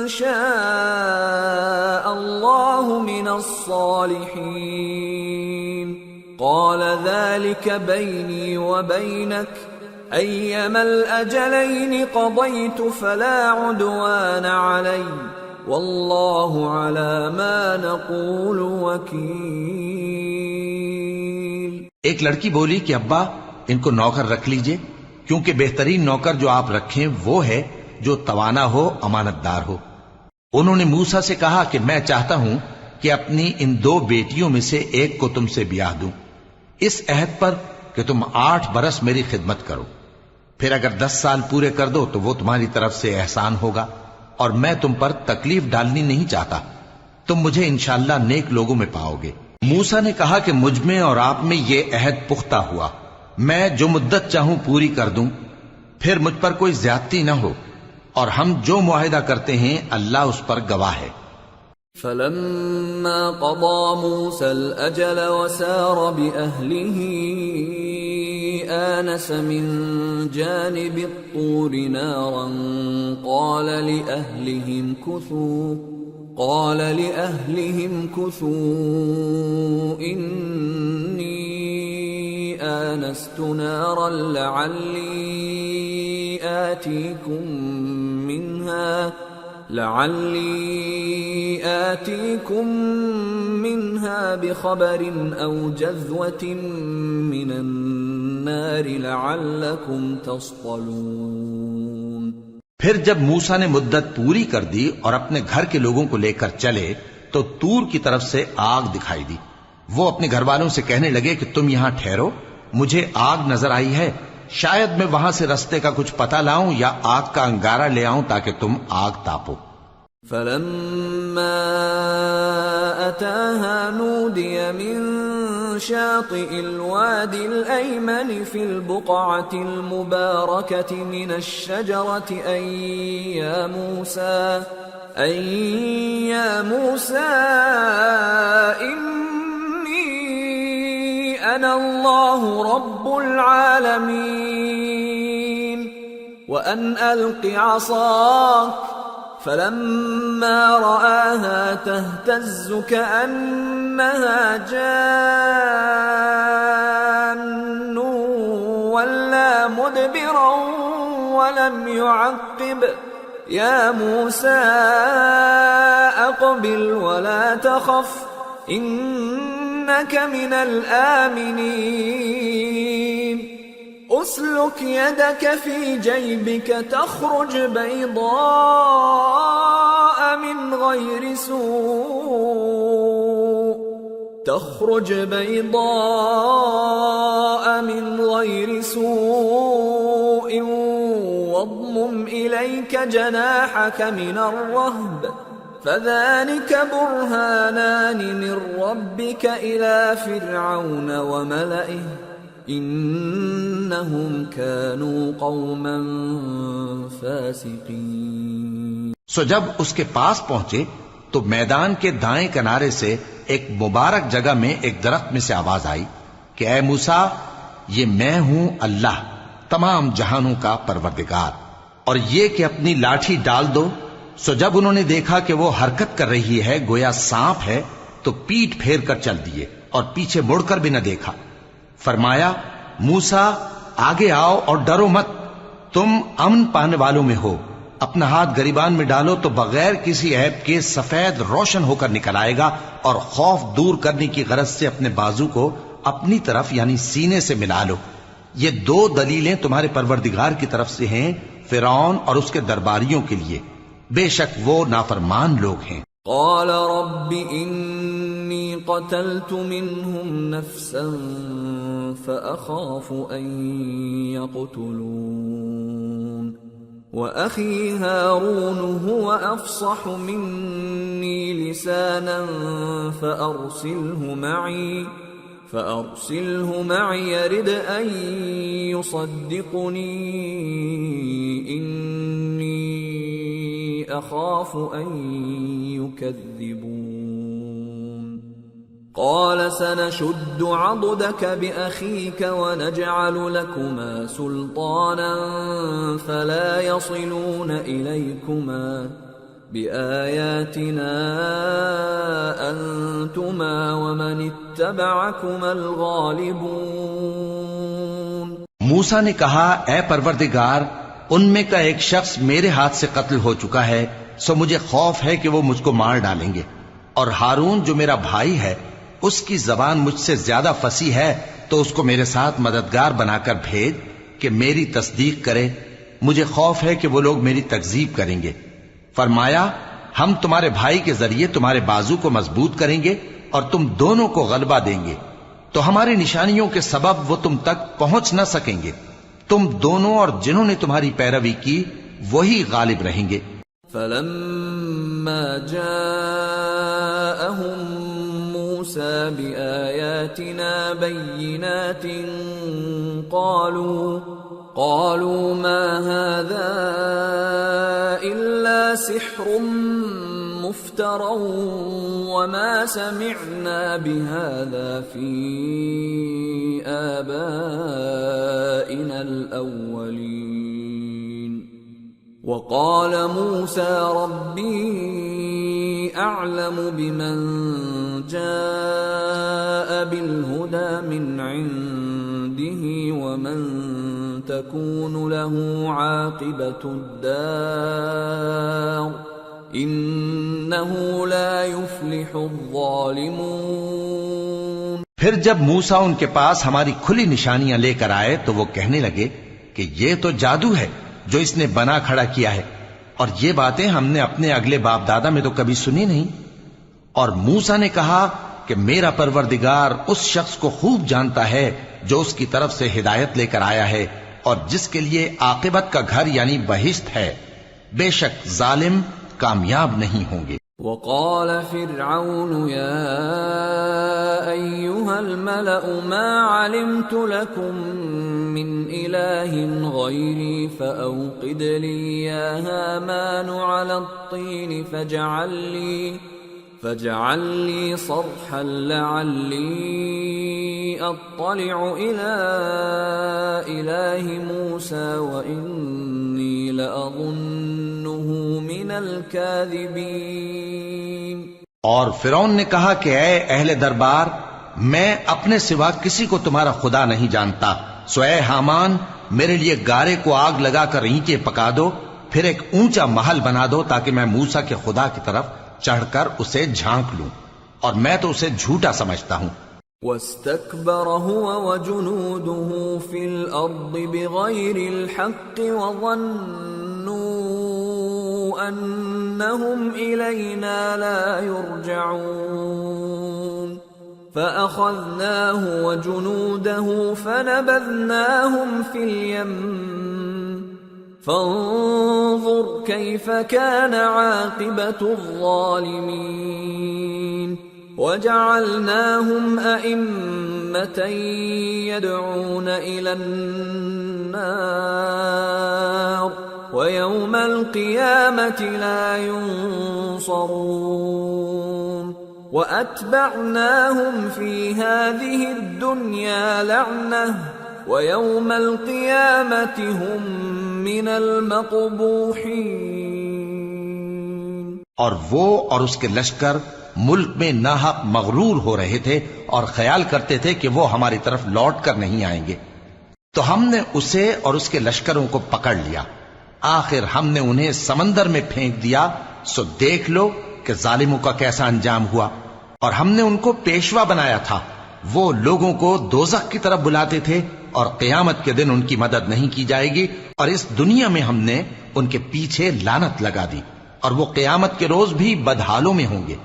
شاء الله من الصالحين قال ذلك بيني وبينك أيما الأجلين قضيت فلا عدوان علي والله على ما نقول وكيل۔ ایک لڑکی بولی کہ ابا ان کو نوکر رکھ لیجئے، کیونکہ بہترین نوکر جو آپ رکھیں وہ ہے جو توانا ہو، امانت دار ہو۔ انہوں نے موسیٰ سے کہا کہ میں چاہتا ہوں کہ اپنی ان 2 بیٹیوں میں سے ایک کو تم سے بیاہ دوں، اس عہد پر کہ تم 8 برس میری خدمت کرو، پھر اگر 10 سال پورے کر دو تو وہ تمہاری طرف سے احسان ہوگا، اور میں تم پر تکلیف ڈالنی نہیں چاہتا، تم مجھے انشاءاللہ نیک لوگوں میں پاؤ گے۔ موسیٰ نے کہا کہ مجھ میں اور آپ میں یہ عہد پختہ ہوا، میں جو مدت چاہوں پوری کر دوں، پھر مجھ پر کوئی زیادتی نہ ہو، اور ہم جو معاہدہ کرتے ہیں اللہ اس پر گواہ ہے۔ فلما قضى موسى الأجل وسار بأهله آنس من جانب الطور نارا قال لأهلهم كثوا إني آنست نارا لعلي آتيكم منها بخبر أو جذوة من النار لعلكم تصطلون۔ پھر جب موسیٰ نے مدت پوری کر دی اور اپنے گھر کے لوگوں کو لے کر چلے تو تور کی طرف سے آگ دکھائی دی۔ وہ اپنے گھر والوں سے کہنے لگے کہ تم یہاں ٹھہرو، مجھے آگ نظر آئی ہے، شاید میں وہاں سے رستے کا کچھ پتہ لاؤں یا آگ کا انگارہ لے آؤں تاکہ تم آگ تاپو۔ فلما أتاها نودي من شاطئ الوادي الأيمن في البقعة المباركة من الشجرة أن يا موسى إني أنا الله رب العالمين وأن ألق عصاك فلما رآها تهتز كأنها جان ولا مدبرا ولم يعقب يا موسى أقبل ولا تخف إنك من الآمنين أسلك يدك في جيبك تخرج بيضاء من غير سوء واضمم إليك جناحك من الرهب فذلك برهانان من ربك إلى فرعون وملئه انہم كانوا قوما فاسقین۔ سو جب اس کے پاس پہنچے تو میدان کے دائیں کنارے سے ایک مبارک جگہ میں ایک درخت میں سے آواز آئی کہ اے موسیٰ، یہ میں ہوں اللہ تمام جہانوں کا پروردگار، اور یہ کہ اپنی لاٹھی ڈال دو۔ سو جب انہوں نے دیکھا کہ وہ حرکت کر رہی ہے گویا سانپ ہے تو پیٹ پھیر کر چل دیے اور پیچھے مڑ کر بھی نہ دیکھا۔ فرمایا موسیٰ آگے آؤ اور ڈرو مت، تم امن پانے والوں میں ہو، اپنا ہاتھ گریبان میں ڈالو تو بغیر کسی عیب کے سفید روشن ہو کر نکل آئے گا، اور خوف دور کرنے کی غرض سے اپنے بازو کو اپنی طرف یعنی سینے سے ملا لو۔ یہ دو دلیلیں تمہارے پروردگار کی طرف سے ہیں فرعون اور اس کے درباریوں کے لیے، بے شک وہ نافرمان لوگ ہیں۔ قال رب انی قتلت منهم نفسا فأخاف ان يقتلون وأخي هارون هو أفصح مني لسانا فأرسله معي يرد أن يصدقني إني أخاف أن يكذبون قال سنشد عضدك بأخيك ونجعل لكما سلطانا فلا يصلون إليكما بآياتنا أنتما ومن اتبعكما الغالبون۔ موسیٰ نے کہا اے پروردگار، ان میں کا ایک شخص میرے ہاتھ سے قتل ہو چکا ہے، سو مجھے خوف ہے کہ وہ مجھ کو مار ڈالیں گے، اور ہارون جو میرا بھائی ہے اس کی زبان مجھ سے زیادہ فصیح ہے، تو اس کو میرے ساتھ مددگار بنا کر بھیج کہ میری تصدیق کرے، مجھے خوف ہے کہ وہ لوگ میری تکذیب کریں گے۔ فرمایا ہم تمہارے بھائی کے ذریعے تمہارے بازو کو مضبوط کریں گے اور تم دونوں کو غلبہ دیں گے، تو ہماری نشانیوں کے سبب وہ تم تک پہنچ نہ سکیں گے، تم دونوں اور جنہوں نے تمہاری پیروی کی وہی غالب رہیں گے۔ فلما جاءهم موسى بآياتنا بينات قالوا ما هذا إلا سحر مفترى وما سمعنا بهذا في آبائنا الأولين وقال موسى ربي أعلم بمن جاء بالهدى من عنده ومن تكون له عاقبة الدار إنه لا يفلح الظالمون۔ پھر جب موسیٰ ان کے پاس ہماری کھلی نشانیاں لے کر آئے تو وہ کہنے لگے کہ یہ تو جادو ہے جو اس نے بنا کھڑا کیا ہے، اور یہ باتیں ہم نے اپنے اگلے باپ دادا میں تو کبھی سنی نہیں۔ اور موسیٰ نے کہا کہ میرا پروردگار اس شخص کو خوب جانتا ہے جو اس کی طرف سے ہدایت لے کر آیا ہے اور جس کے لیے عاقبت کا گھر یعنی بہشت ہے، بے شک ظالم کامیاب نہیں ہوں گے۔ وقال فرعون يا أيها الملأ ما علمت لكم من إله غيري فأوقد لي يا هامان على الطين فاجعل لي صرحا لعلي أطلع إلى إله موسى وإني لأظنه من الكاذبين۔ اور فرعون نے کہا کہ اے اہل دربار، میں اپنے سوا کسی کو تمہارا خدا نہیں جانتا، سو اے حامان میرے لیے گارے کو آگ لگا کر اینٹیں پکا دو، پھر ایک اونچا محل بنا دو تاکہ میں موسیٰ کے خدا کی طرف چڑھ کر اسے جھانک لوں، اور میں تو اسے جھوٹا سمجھتا ہوں۔ واستكبر هو وجنوده في الأرض بغير الحق وظنوا أنهم إلينا لا يرجعون فأخذناه وجنوده فنبذناهم في اليم فانظر كيف كان عاقبة الظالمين وجعلناهم أئمة يدعون إلى النار ويوم القيامة لا ينصرون وأتبعناهم في هذه الدنيا لعنة ويوم القيامة هم من المقبوحين۔ اور وہ اور اس کے لشکر ملک میں ناحق مغرور ہو رہے تھے اور خیال کرتے تھے کہ وہ ہماری طرف لوٹ کر نہیں آئیں گے، تو ہم نے اسے اور اس کے لشکروں کو پکڑ لیا، آخر ہم نے انہیں سمندر میں پھینک دیا، سو دیکھ لو کہ ظالموں کا کیسا انجام ہوا۔ اور ہم نے ان کو پیشوا بنایا تھا، وہ لوگوں کو دوزخ کی طرف بلاتے تھے، اور قیامت کے دن ان کی مدد نہیں کی جائے گی، اور اس دنیا میں ہم نے ان کے پیچھے لعنت لگا دی، اور وہ قیامت کے روز بھی بدحالوں میں ہوں گے۔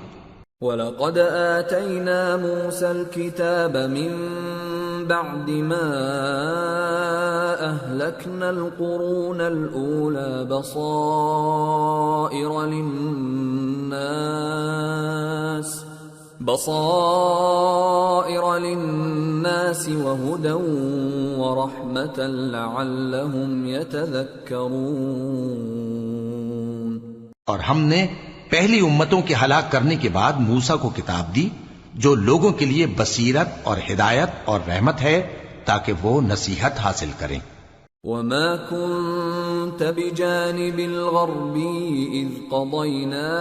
وَلَقَدْ آتَيْنَا مُوسَى الْكِتَابَ مِن بَعْدِ مَا أَهْلَكْنَا الْقُرُونَ الْأُولَى بَصَائِرَ لِلنَّاسِ وَهُدًى وَرَحْمَةً لَعَلَّهُمْ يَتَذَكَّرُونَ۔ اور ہم نے پہلی امتوں کے ہلاک کرنے کے بعد موسیٰ کو کتاب دی جو لوگوں کے لیے بصیرت اور ہدایت اور رحمت ہے تاکہ وہ نصیحت حاصل کریں۔ وَمَا كُنْتَ بِجَانِبِ الْغَرْبِيِّ إِذْ قَضَيْنَا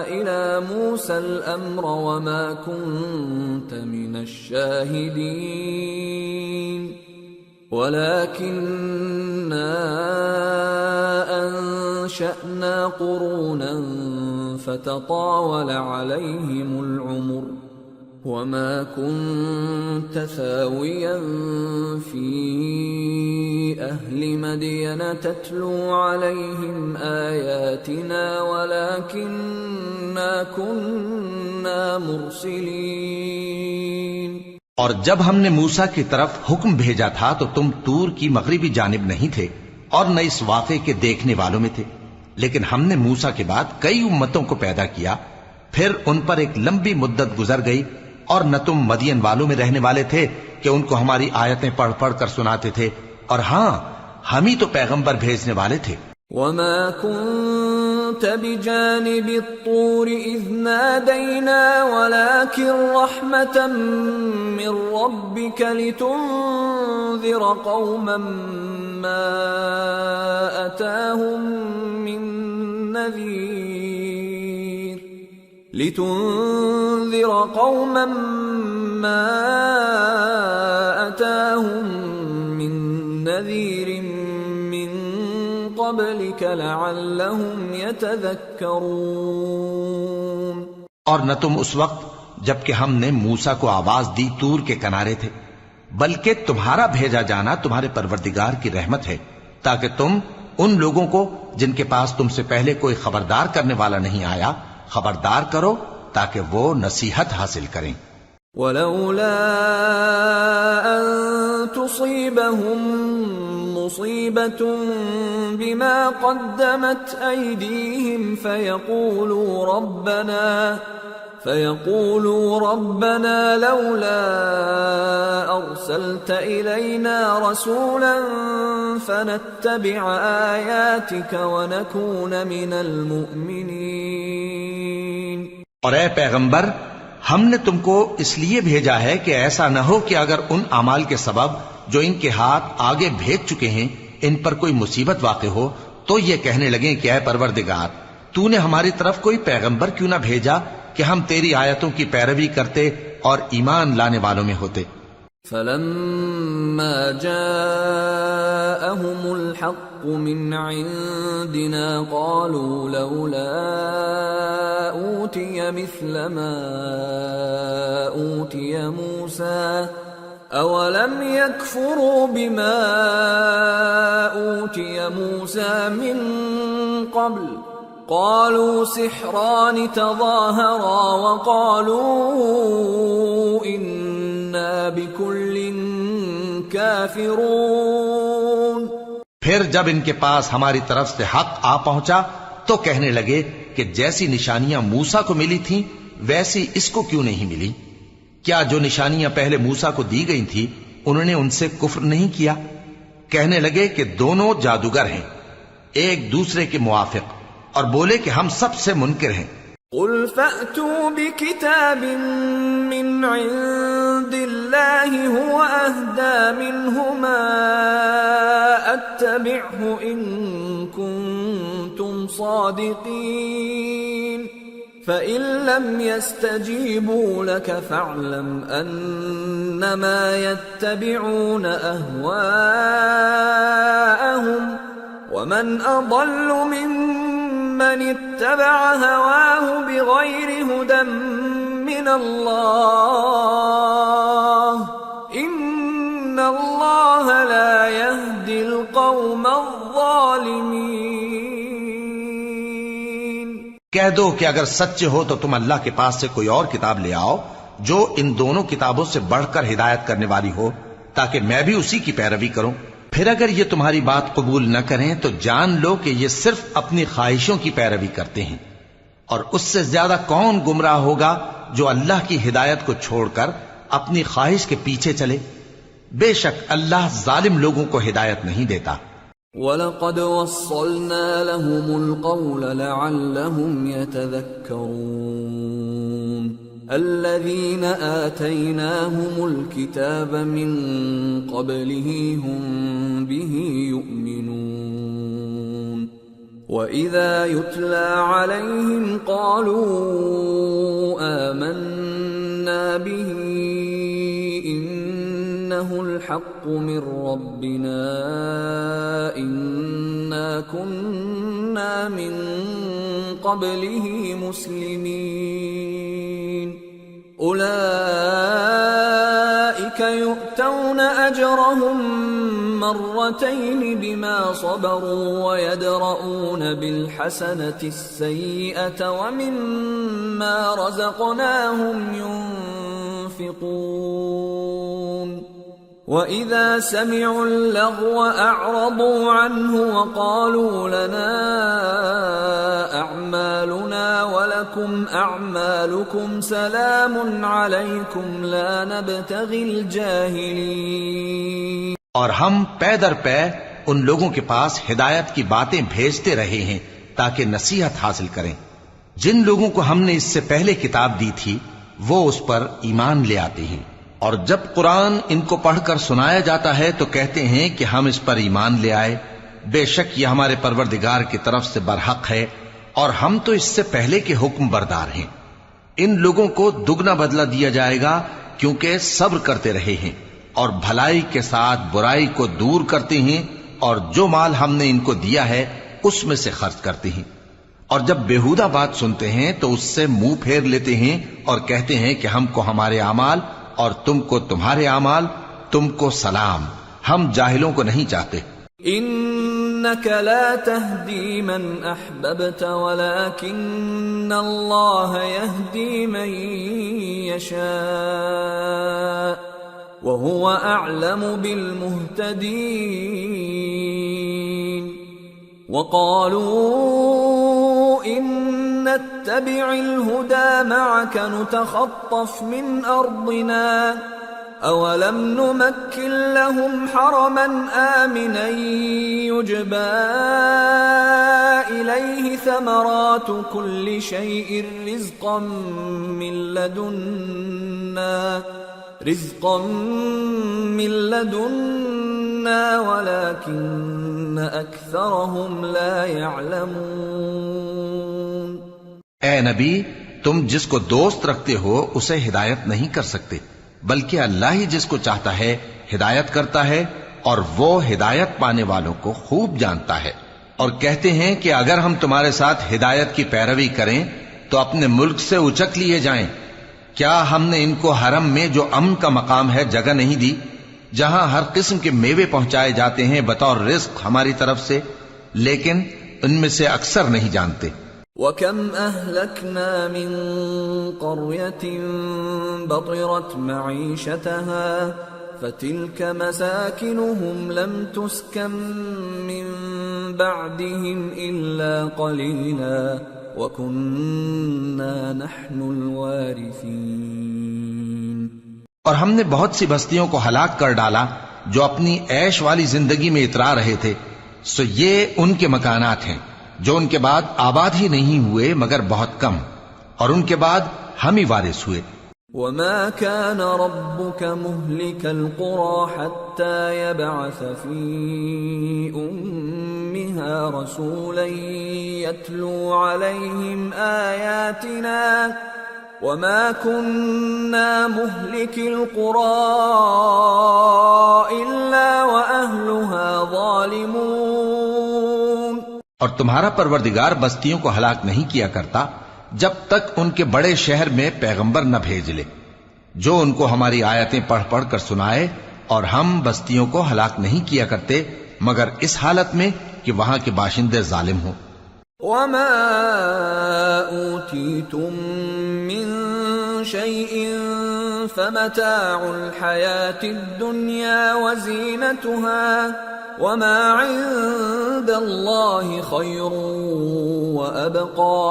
إِلَى مُوسَى الْأَمْرَ وَمَا كُنْتَ مِنَ الشَّاهِدِينَ وَلَكِنَّا أَنشَأْنَا قُرُونًا فَتَطَاوَلَ عَلَيْهِمُ الْعُمُرُ وَمَا كُنْتَ ثَاوِيًا فِي أَهْلِ مَدْيَنَ تَتْلُو عَلَيْهِمْ آيَاتِنَا وَلَكِنَّا كُنَّا مُرْسِلِينَ۔ اور جب ہم نے موسیٰ کی طرف حکم بھیجا تھا تو تم طور کی مغربی جانب نہیں تھے اور نہ اس واقعے کے دیکھنے والوں میں تھے، لیکن ہم نے موسیٰ کے بعد کئی امتوں کو پیدا کیا، پھر ان پر ایک لمبی مدت گزر گئی، اور نہ تم مدین والوں میں رہنے والے تھے کہ ان کو ہماری آیتیں پڑھ پڑھ کر سناتے تھے، اور ہاں ہم ہی تو پیغمبر بھیجنے والے تھے۔ وَمَا كُنْتَ بِجَانِبِ الطُّورِ إِذْ نَادَيْنَا وَلَكِنْ رَحْمَةً مِّن رَّبِّكَ لِتُنذِرَ قَوْمًا مَّا أَتَاهُم مِّن نَّذِيرٍ مِّن قَبْلِكَ لَعَلَّهُمْ يَتَذَكَّرُونَ۔ اور نہ تم اس وقت جبکہ ہم نے موسیٰ کو آواز دی طور کے کنارے تھے، بلکہ تمہارا بھیجا جانا تمہارے پروردگار کی رحمت ہے تاکہ تم ان لوگوں کو جن کے پاس تم سے پہلے کوئی خبردار کرنے والا نہیں آیا خبردار کرو تاکہ وہ نصیحت حاصل کریں۔ وَلَوْلَا أَن تُصِيبَهُم مُّصِيبَةٌ بِمَا قَدَّمَتْ أَيْدِيهِمْ فَيَقُولُوا رَبَّنَا لَوْلَا أَرْسَلْتَ إِلَيْنَا رَسُولًا فَنَتَّبِعَ آيَاتِكَ وَنَكُونَ مِنَ الْمُؤْمِنِينَ۔ اور اے پیغمبر، ہم نے تم کو اس لیے بھیجا ہے کہ ایسا نہ ہو کہ اگر ان اعمال کے سبب جو ان کے ہاتھ آگے بھیج چکے ہیں ان پر کوئی مصیبت واقع ہو تو یہ کہنے لگیں کہ اے پروردگار، تو نے ہماری طرف کوئی پیغمبر کیوں نہ بھیجا کہ ہم تیری آیتوں کی پیروی کرتے اور ایمان لانے والوں میں ہوتے۔ فَلَمَّا جَاءَهُمُ الْحَقُّ مِنْ عِنْدِنَا قَالُوا لَوْلَا أُوتِيَ مِثْلَ مَا أُوتِيَ مُوسَى أَوَلَمْ يَكْفُرُوا بِمَا أُوتِيَ مُوسَى مِنْ قَبْلُ قَالُوا سِحْرَانِ تَظَاهَرَا وَقَالُوا إِنَّا بِكُلٍّ كَافِرُونَ۔ پھر جب ان کے پاس ہماری طرف سے حق آ پہنچا تو کہنے لگے کہ جیسی نشانیاں موسیٰ کو ملی تھیں ویسی اس کو کیوں نہیں ملی؟ کیا جو نشانیاں پہلے موسیٰ کو دی گئی تھی انہوں نے ان سے کفر نہیں کیا؟ کہنے لگے کہ دونوں جادوگر ہیں، ایک دوسرے کے موافق، اور بولے کہ ہم سب سے منکر ہیں۔ قُلْ فَأْتُوا بِكِتَابٍ مِّنْ عِندِ اللَّهِ هُوَ أَهْدَى مِنْهُمَا أَتَّبِعْهُ إِن كُنتُمْ صَادِقِينَ فَإِن لَّمْ يَسْتَجِيبُوا لَكَ فَاعْلَمْ أَنَّمَا يَتَّبِعُونَ أَهْوَاءَهُمْ ومن أضل ممن اتبع هواه بغير هدى من الله إن الله لا يهدي القوم الظالمين۔ کہہ دو کہ اگر سچے ہو تو تم اللہ کے پاس سے کوئی اور کتاب لے آؤ جو ان دونوں کتابوں سے بڑھ کر ہدایت کرنے والی ہو، تاکہ میں بھی اسی کی پیروی کروں۔ پھر اگر یہ تمہاری بات قبول نہ کریں تو جان لو کہ یہ صرف اپنی خواہشوں کی پیروی کرتے ہیں، اور اس سے زیادہ کون گمراہ ہوگا جو اللہ کی ہدایت کو چھوڑ کر اپنی خواہش کے پیچھے چلے۔ بے شک اللہ ظالم لوگوں کو ہدایت نہیں دیتا۔ وَلَقَدْ وَصَّلْنَا لَهُمُ الْقَوْلَ لَعَلَّهُمْ يَتَذَكَّرُونَ الَّذِينَ آتَيْنَاهُمُ الْكِتَابَ مِنْ قَبْلِهِ هُمْ بِهِ يُؤْمِنُونَ وَإِذَا يُتْلَى عَلَيْهِمْ قَالُوا آمَنَّا بِهِ إِنَّهُ الْحَقُّ مِنْ رَبِّنَا إِنَّا كُنَّا مِنْ قَبْلِهِ مُسْلِمِينَ أُولَئِكَ يُؤْتَوْنَ أَجْرَهُمْ مرتين بما صبروا ويدرؤون بالحسنة السيئة ومما رزقناهم ينفقون وإذا سمعوا اللغو أعرضوا عنه وقالوا لنا أعمالنا ولكم أعمالكم سلام عليكم لا نبتغي الجاهلين۔ اور ہم پے در پے ان لوگوں کے پاس ہدایت کی باتیں بھیجتے رہے ہیں تاکہ نصیحت حاصل کریں۔ جن لوگوں کو ہم نے اس سے پہلے کتاب دی تھی وہ اس پر ایمان لے آتے ہیں، اور جب قرآن ان کو پڑھ کر سنایا جاتا ہے تو کہتے ہیں کہ ہم اس پر ایمان لے آئے، بے شک یہ ہمارے پروردگار کی طرف سے برحق ہے، اور ہم تو اس سے پہلے کے حکم بردار ہیں۔ ان لوگوں کو دگنا بدلہ دیا جائے گا کیونکہ صبر کرتے رہے ہیں اور بھلائی کے ساتھ برائی کو دور کرتے ہیں، اور جو مال ہم نے ان کو دیا ہے اس میں سے خرچ کرتے ہیں، اور جب بیہودہ بات سنتے ہیں تو اس سے منہ پھیر لیتے ہیں اور کہتے ہیں کہ ہم کو ہمارے اعمال اور تم کو تمہارے اعمال، تم کو سلام، ہم جاہلوں کو نہیں چاہتے۔ انك لا تهدي من احببت ولكن الله يهدي من يشاء وهو اعلم بالمهتدين وقالوا ان نتبع الهدى معك نتخطف من ارضنا أولم نمكن لهم حرما آمنا يجبى إليه ثمرات كل شيء رزقا من لدنا ولكن أكثرهم لا يعلمون۔ اے نبی، تم جس کو دوست رکھتے ہو اسے ہدایت نہیں کر سکتے، بلکہ اللہ ہی جس کو چاہتا ہے ہدایت کرتا ہے، اور وہ ہدایت پانے والوں کو خوب جانتا ہے۔ اور کہتے ہیں کہ اگر ہم تمہارے ساتھ ہدایت کی پیروی کریں تو اپنے ملک سے اچک لیے جائیں۔ کیا ہم نے ان کو حرم میں جو امن کا مقام ہے جگہ نہیں دی، جہاں ہر قسم کے میوے پہنچائے جاتے ہیں بطور رزق ہماری طرف سے؟ لیکن ان میں سے اکثر نہیں جانتے۔ وَكَمْ أَهْلَكْنَا مِنْ قَرْيَةٍ بَطِرَتْ مَعِيشَتَهَا فَتِلْكَ مَسَاكِنُهُمْ لَمْ تُسْكَنْ مِنْ بَعْدِهِمْ إِلَّا قَلِيلًا وَكُنَّا نَحْنُ الْوَارِثِينَ۔ اور ہم نے بہت سی بستیوں کو ہلاک کر ڈالا جو اپنی عیش والی زندگی میں اترا رہے تھے، سو یہ ان کے مکانات ہیں جو ان کے بعد آباد ہی نہیں ہوئے مگر بہت کم، اور ان کے بعد ہم ہی وارث ہوئے۔ وَمَا كَانَ رَبُّكَ مُهْلِكَ الْقُرَى حَتَّى يَبْعَثَ فِي أُمِّهَا رَسُولًا يَتْلُو عَلَيْهِمْ آيَاتِنَا وَمَا كُنَّا مُهْلِكِ الْقُرَى إِلَّا وَأَهْلُهَا ظَالِمُونَ۔ تمہارا پروردگار بستیوں کو ہلاک نہیں کیا کرتا جب تک ان کے بڑے شہر میں پیغمبر نہ بھیج لے جو ان کو ہماری آیتیں پڑھ پڑھ کر سنائے، اور ہم بستیوں کو ہلاک نہیں کیا کرتے مگر اس حالت میں کہ وہاں کے باشندے ظالم ہوں۔ وما أوتيتم من شيء فمتاع الحياة الدنيا وزينتها وما عند الله خير وأبقى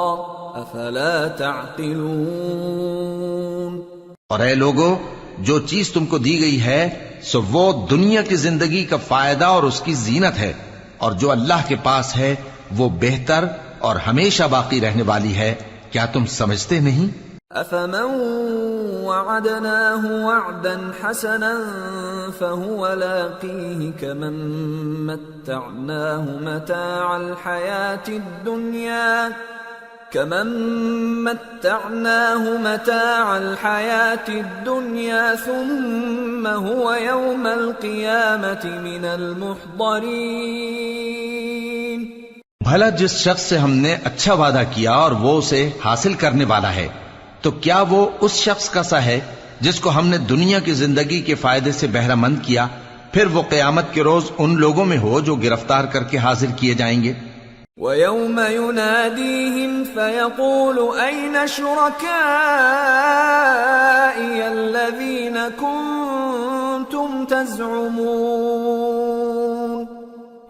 أفلا تعقلون۔ اور اے لوگو، جو چیز تم کو دی گئی ہے سو وہ دنیا کی زندگی کا فائدہ اور اس کی زینت ہے، اور جو اللہ کے پاس ہے وہ بہتر اور ہمیشہ باقی رہنے والی ہے۔ کیا تم سمجھتے نہیں؟ أفمن وعدناه وعدا حسنا فهو لاقيه كمن متعناه متاع الحياة الدنيا ثم هو يوم القيامة من المحضرين۔ بھلا جس شخص سے ہم نے اچھا وعدہ کیا اور وہ اسے حاصل کرنے والا ہے، تو کیا وہ اس شخص کا سا ہے جس کو ہم نے دنیا کی زندگی کے فائدے سے بہرہ مند کیا، پھر وہ قیامت کے روز ان لوگوں میں ہو جو گرفتار کر کے حاضر کیے جائیں گے۔ وَيَوْمَ يُنَادِيهِمْ فَيَقُولُ أَيْنَ شُرَكَائِيَ الَّذِينَ كُنتُمْ تَزْعُمُونَ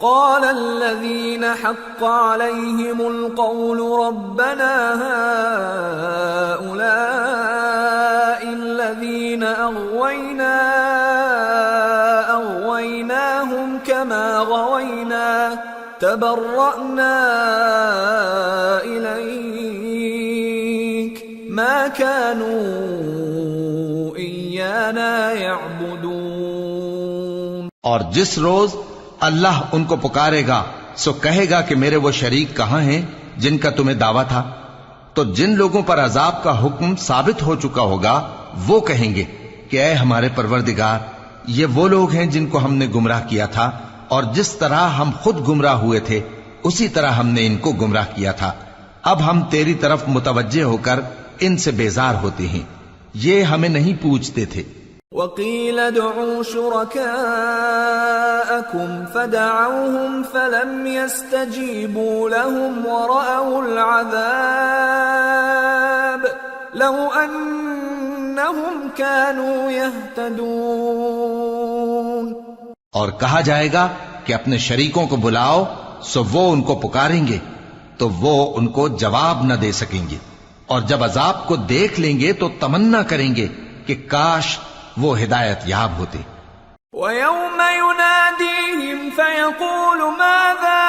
قَالَ الَّذِينَ حَقَّ عَلَيْهِمُ الْقَوْلُ رَبَّنَا هَؤُلَاءِ الَّذِينَ أَغْوَيْنَاهُمْ كَمَا غَوَيْنَا تبرأنا إليك ما كانوا إيانا يعبدون۔ اور جس روز اللہ ان کو پکارے گا سو کہے گا کہ میرے وہ شریک کہاں ہیں جن کا تمہیں دعویٰ تھا؟ تو جن لوگوں پر عذاب کا حکم ثابت ہو چکا ہوگا وہ کہیں گے کہ اے ہمارے پروردگار، یہ وہ لوگ ہیں جن کو ہم نے گمراہ کیا تھا، اور جس طرح ہم خود گمراہ ہوئے تھے اسی طرح ہم نے ان کو گمراہ کیا تھا۔ اب ہم تیری طرف متوجہ ہو کر ان سے بیزار ہوتے ہیں، یہ ہمیں نہیں پوچھتے تھے۔ وَقِيلَ ادْعُوا شُرَكَاءَكُمْ فَدَعَوْهُمْ فَلَمْ يَسْتَجِيبُوا لَهُمْ وَرَأَوُا الْعَذَابَ لَوْ أَنَّهُمْ كَانُوا يَهْتَدُونَ۔ اور کہا جائے گا کہ اپنے شریکوں کو بلاؤ، سو وہ ان کو پکاریں گے تو وہ ان کو جواب نہ دے سکیں گے، اور جب عذاب کو دیکھ لیں گے تو تمنا کریں گے کہ کاش وہ ہدایت یاب ہوتے۔ وَيَوْمَ يُنَادِيهِمْ فَيَقُولُ مَاذَا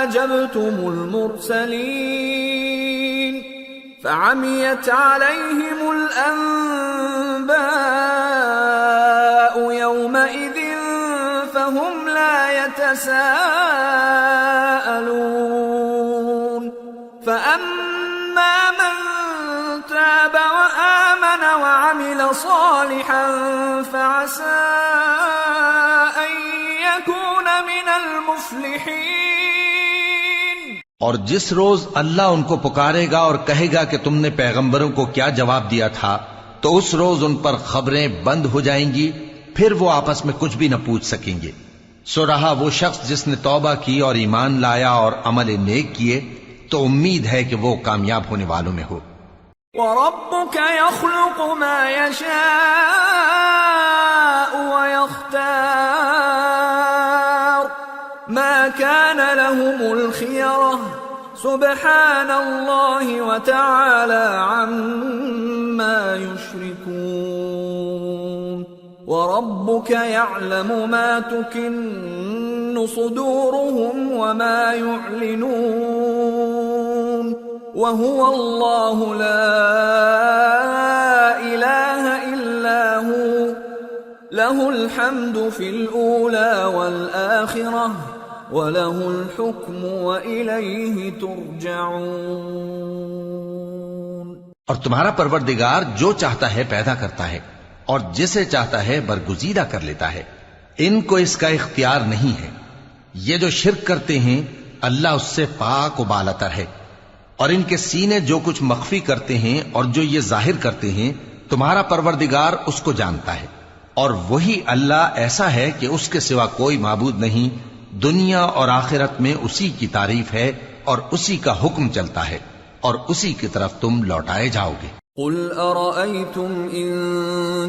أَجَبْتُمُ الْمُرْسَلِينَ فَعَمِيَتْ عَلَيْهِمُ الْأَنبَاءُ يَوْمَئِذٍ فَهُمْ لَا يَتَسَاءَلُونَ فَأَمَّا مَنْ تَابَ وَآمَنَ وَعَمِلَ صَالِحًا فَعَسَىٰ أَن يَكُونَ مِنَ الْمُفْلِحِينَ۔ اور جس روز اللہ ان کو پکارے گا اور کہے گا کہ تم نے پیغمبروں کو کیا جواب دیا تھا، تو اس روز ان پر خبریں بند ہو جائیں گی، پھر وہ آپس میں کچھ بھی نہ پوچھ سکیں گے۔ سو رہا وہ شخص جس نے توبہ کی اور ایمان لایا اور عمل نیک کیے، تو امید ہے کہ وہ کامیاب ہونے والوں میں ہو۔ وَرَبُّكَ يَخْلُقُ مَا يَشَاءُ وَيَخْتَارُ مَا كَانَ لَهُمُ الْخِيَرَةُ سُبْحَانَ اللَّهِ وَتَعَالَى عَمَّا يُشْرِكُونَ۔ وَرَبُّكَ يَعْلَمُ مَا تُكِنُّ صُدُورُهُمْ وَمَا يُعْلِنُونَ وَهُوَ اللَّهُ لَا إِلَٰهَ إِلَّا هُوَ لَهُ الْحَمْدُ فِي الْأُولَى وَالْآخِرَةِ وَلَهُ الْحُكْمُ وَإِلَيْهِ تُرْجَعُونَ۔ اور تمہارا پروردگار جو چاہتا ہے پیدا کرتا ہے، اور جسے چاہتا ہے برگزیدہ کر لیتا ہے، ان کو اس کا اختیار نہیں ہے۔ یہ جو شرک کرتے ہیں اللہ اس سے پاک و بالاتر ہے، اور ان کے سینے جو کچھ مخفی کرتے ہیں اور جو یہ ظاہر کرتے ہیں تمہارا پروردگار اس کو جانتا ہے، اور وہی اللہ ایسا ہے کہ اس کے سوا کوئی معبود نہیں، دنیا اور آخرت میں اسی کی تعریف ہے اور اسی کا حکم چلتا ہے اور اسی کی طرف تم لوٹائے جاؤ گے۔ قل أرأيتم إن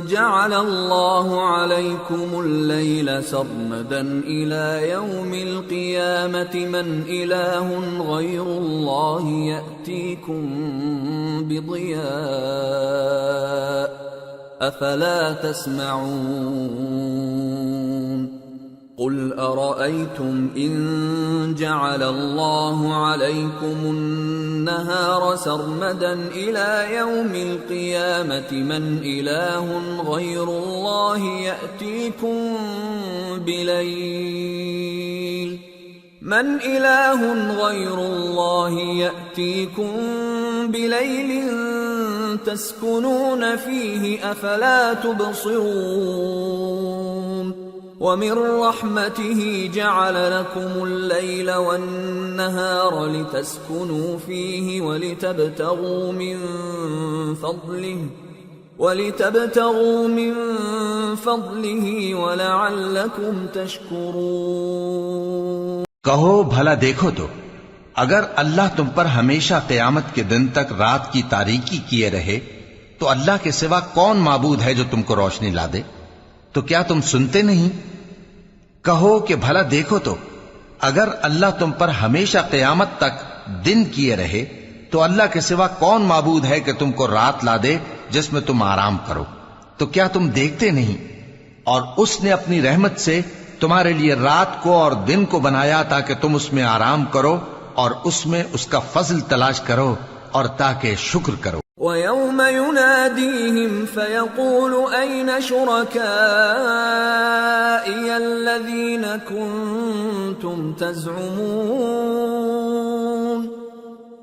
جعل الله عليكم الليل سرمدا إلى يوم القيامة من إله غير الله يأتيكم بضياء أفلا تسمعون قل أرأيتم إن جعل الله عليكم النهار سرمدا إلى يوم القيامة من إله غير الله يأتيكم بليل تسكنون فيه أفلا تبصرون وَمِن رَّحْمَتِهِ جَعَلَ لَكُمُ اللَّيْلَ وَالنَّهَارَ لِتَسْكُنُوا فِيهِ وَلِتَبْتَغُوا مِن فَضْلِهِ وَلَعَلَّكُمْ تَشْكُرُونَ کہو بھلا دیکھو تو اگر اللہ تم پر ہمیشہ قیامت کے دن تک رات کی تاریکی کیے رہے تو اللہ کے سوا کون معبود ہے جو تم کو روشنی لا دے؟ تو کیا تم سنتے نہیں؟ کہو کہ بھلا دیکھو تو اگر اللہ تم پر ہمیشہ قیامت تک دن کیے رہے تو اللہ کے سوا کون معبود ہے کہ تم کو رات لا دے جس میں تم آرام کرو؟ تو کیا تم دیکھتے نہیں؟ اور اس نے اپنی رحمت سے تمہارے لیے رات کو اور دن کو بنایا تاکہ تم اس میں آرام کرو اور اس میں اس کا فضل تلاش کرو اور تاکہ شکر کرو۔ وَيَوْمَ يُنَادِيهِمْ فَيَقُولُ أَيْنَ شُرَكَائِيَ الَّذِينَ كُنتُمْ تَزْعُمُونَ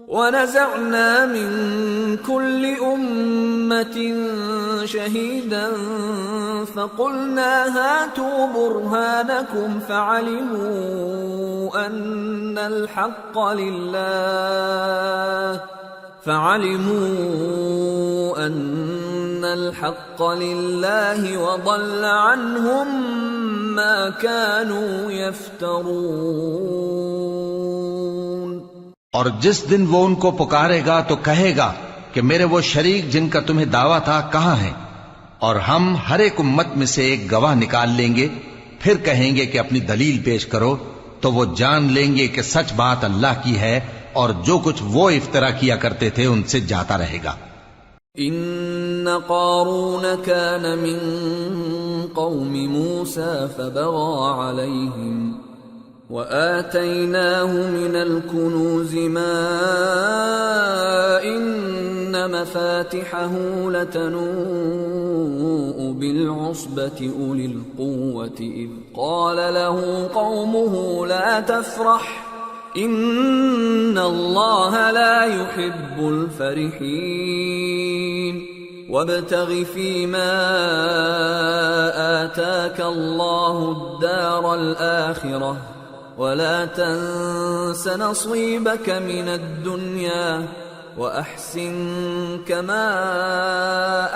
وَنَزَعْنَا مِن كُلِّ أُمَّةٍ شَهِيدًا فَقُلْنَا هَاتُوا بُرْهَانَكُمْ فَعَلِمُوا أَنَّ الحق لله وضل عنهم ما كانوا يفترون۔ اور جس دن وہ ان کو پکارے گا تو کہے گا کہ میرے وہ شریک جن کا تمہیں دعویٰ تھا کہاں ہیں؟ اور ہم ہر ایک امت میں سے ایک گواہ نکال لیں گے، پھر کہیں گے کہ اپنی دلیل پیش کرو، تو وہ جان لیں گے کہ سچ بات اللہ کی ہے اور جو کچھ وہ افترا کیا کرتے تھے ان سے جاتا رہے گا۔ ان قارون كان من قوم موسى فبغى عليهم وآتيناه من الكنوز ما إن مفاتحه لتنوء بالعصبة أولي القوة إذ قال له قومه لا تفرح إن الله لا يحب الفرحين وابتغ فيما آتاك الله الدار الآخرة ولا تنس نصيبك من الدنيا وأحسن كما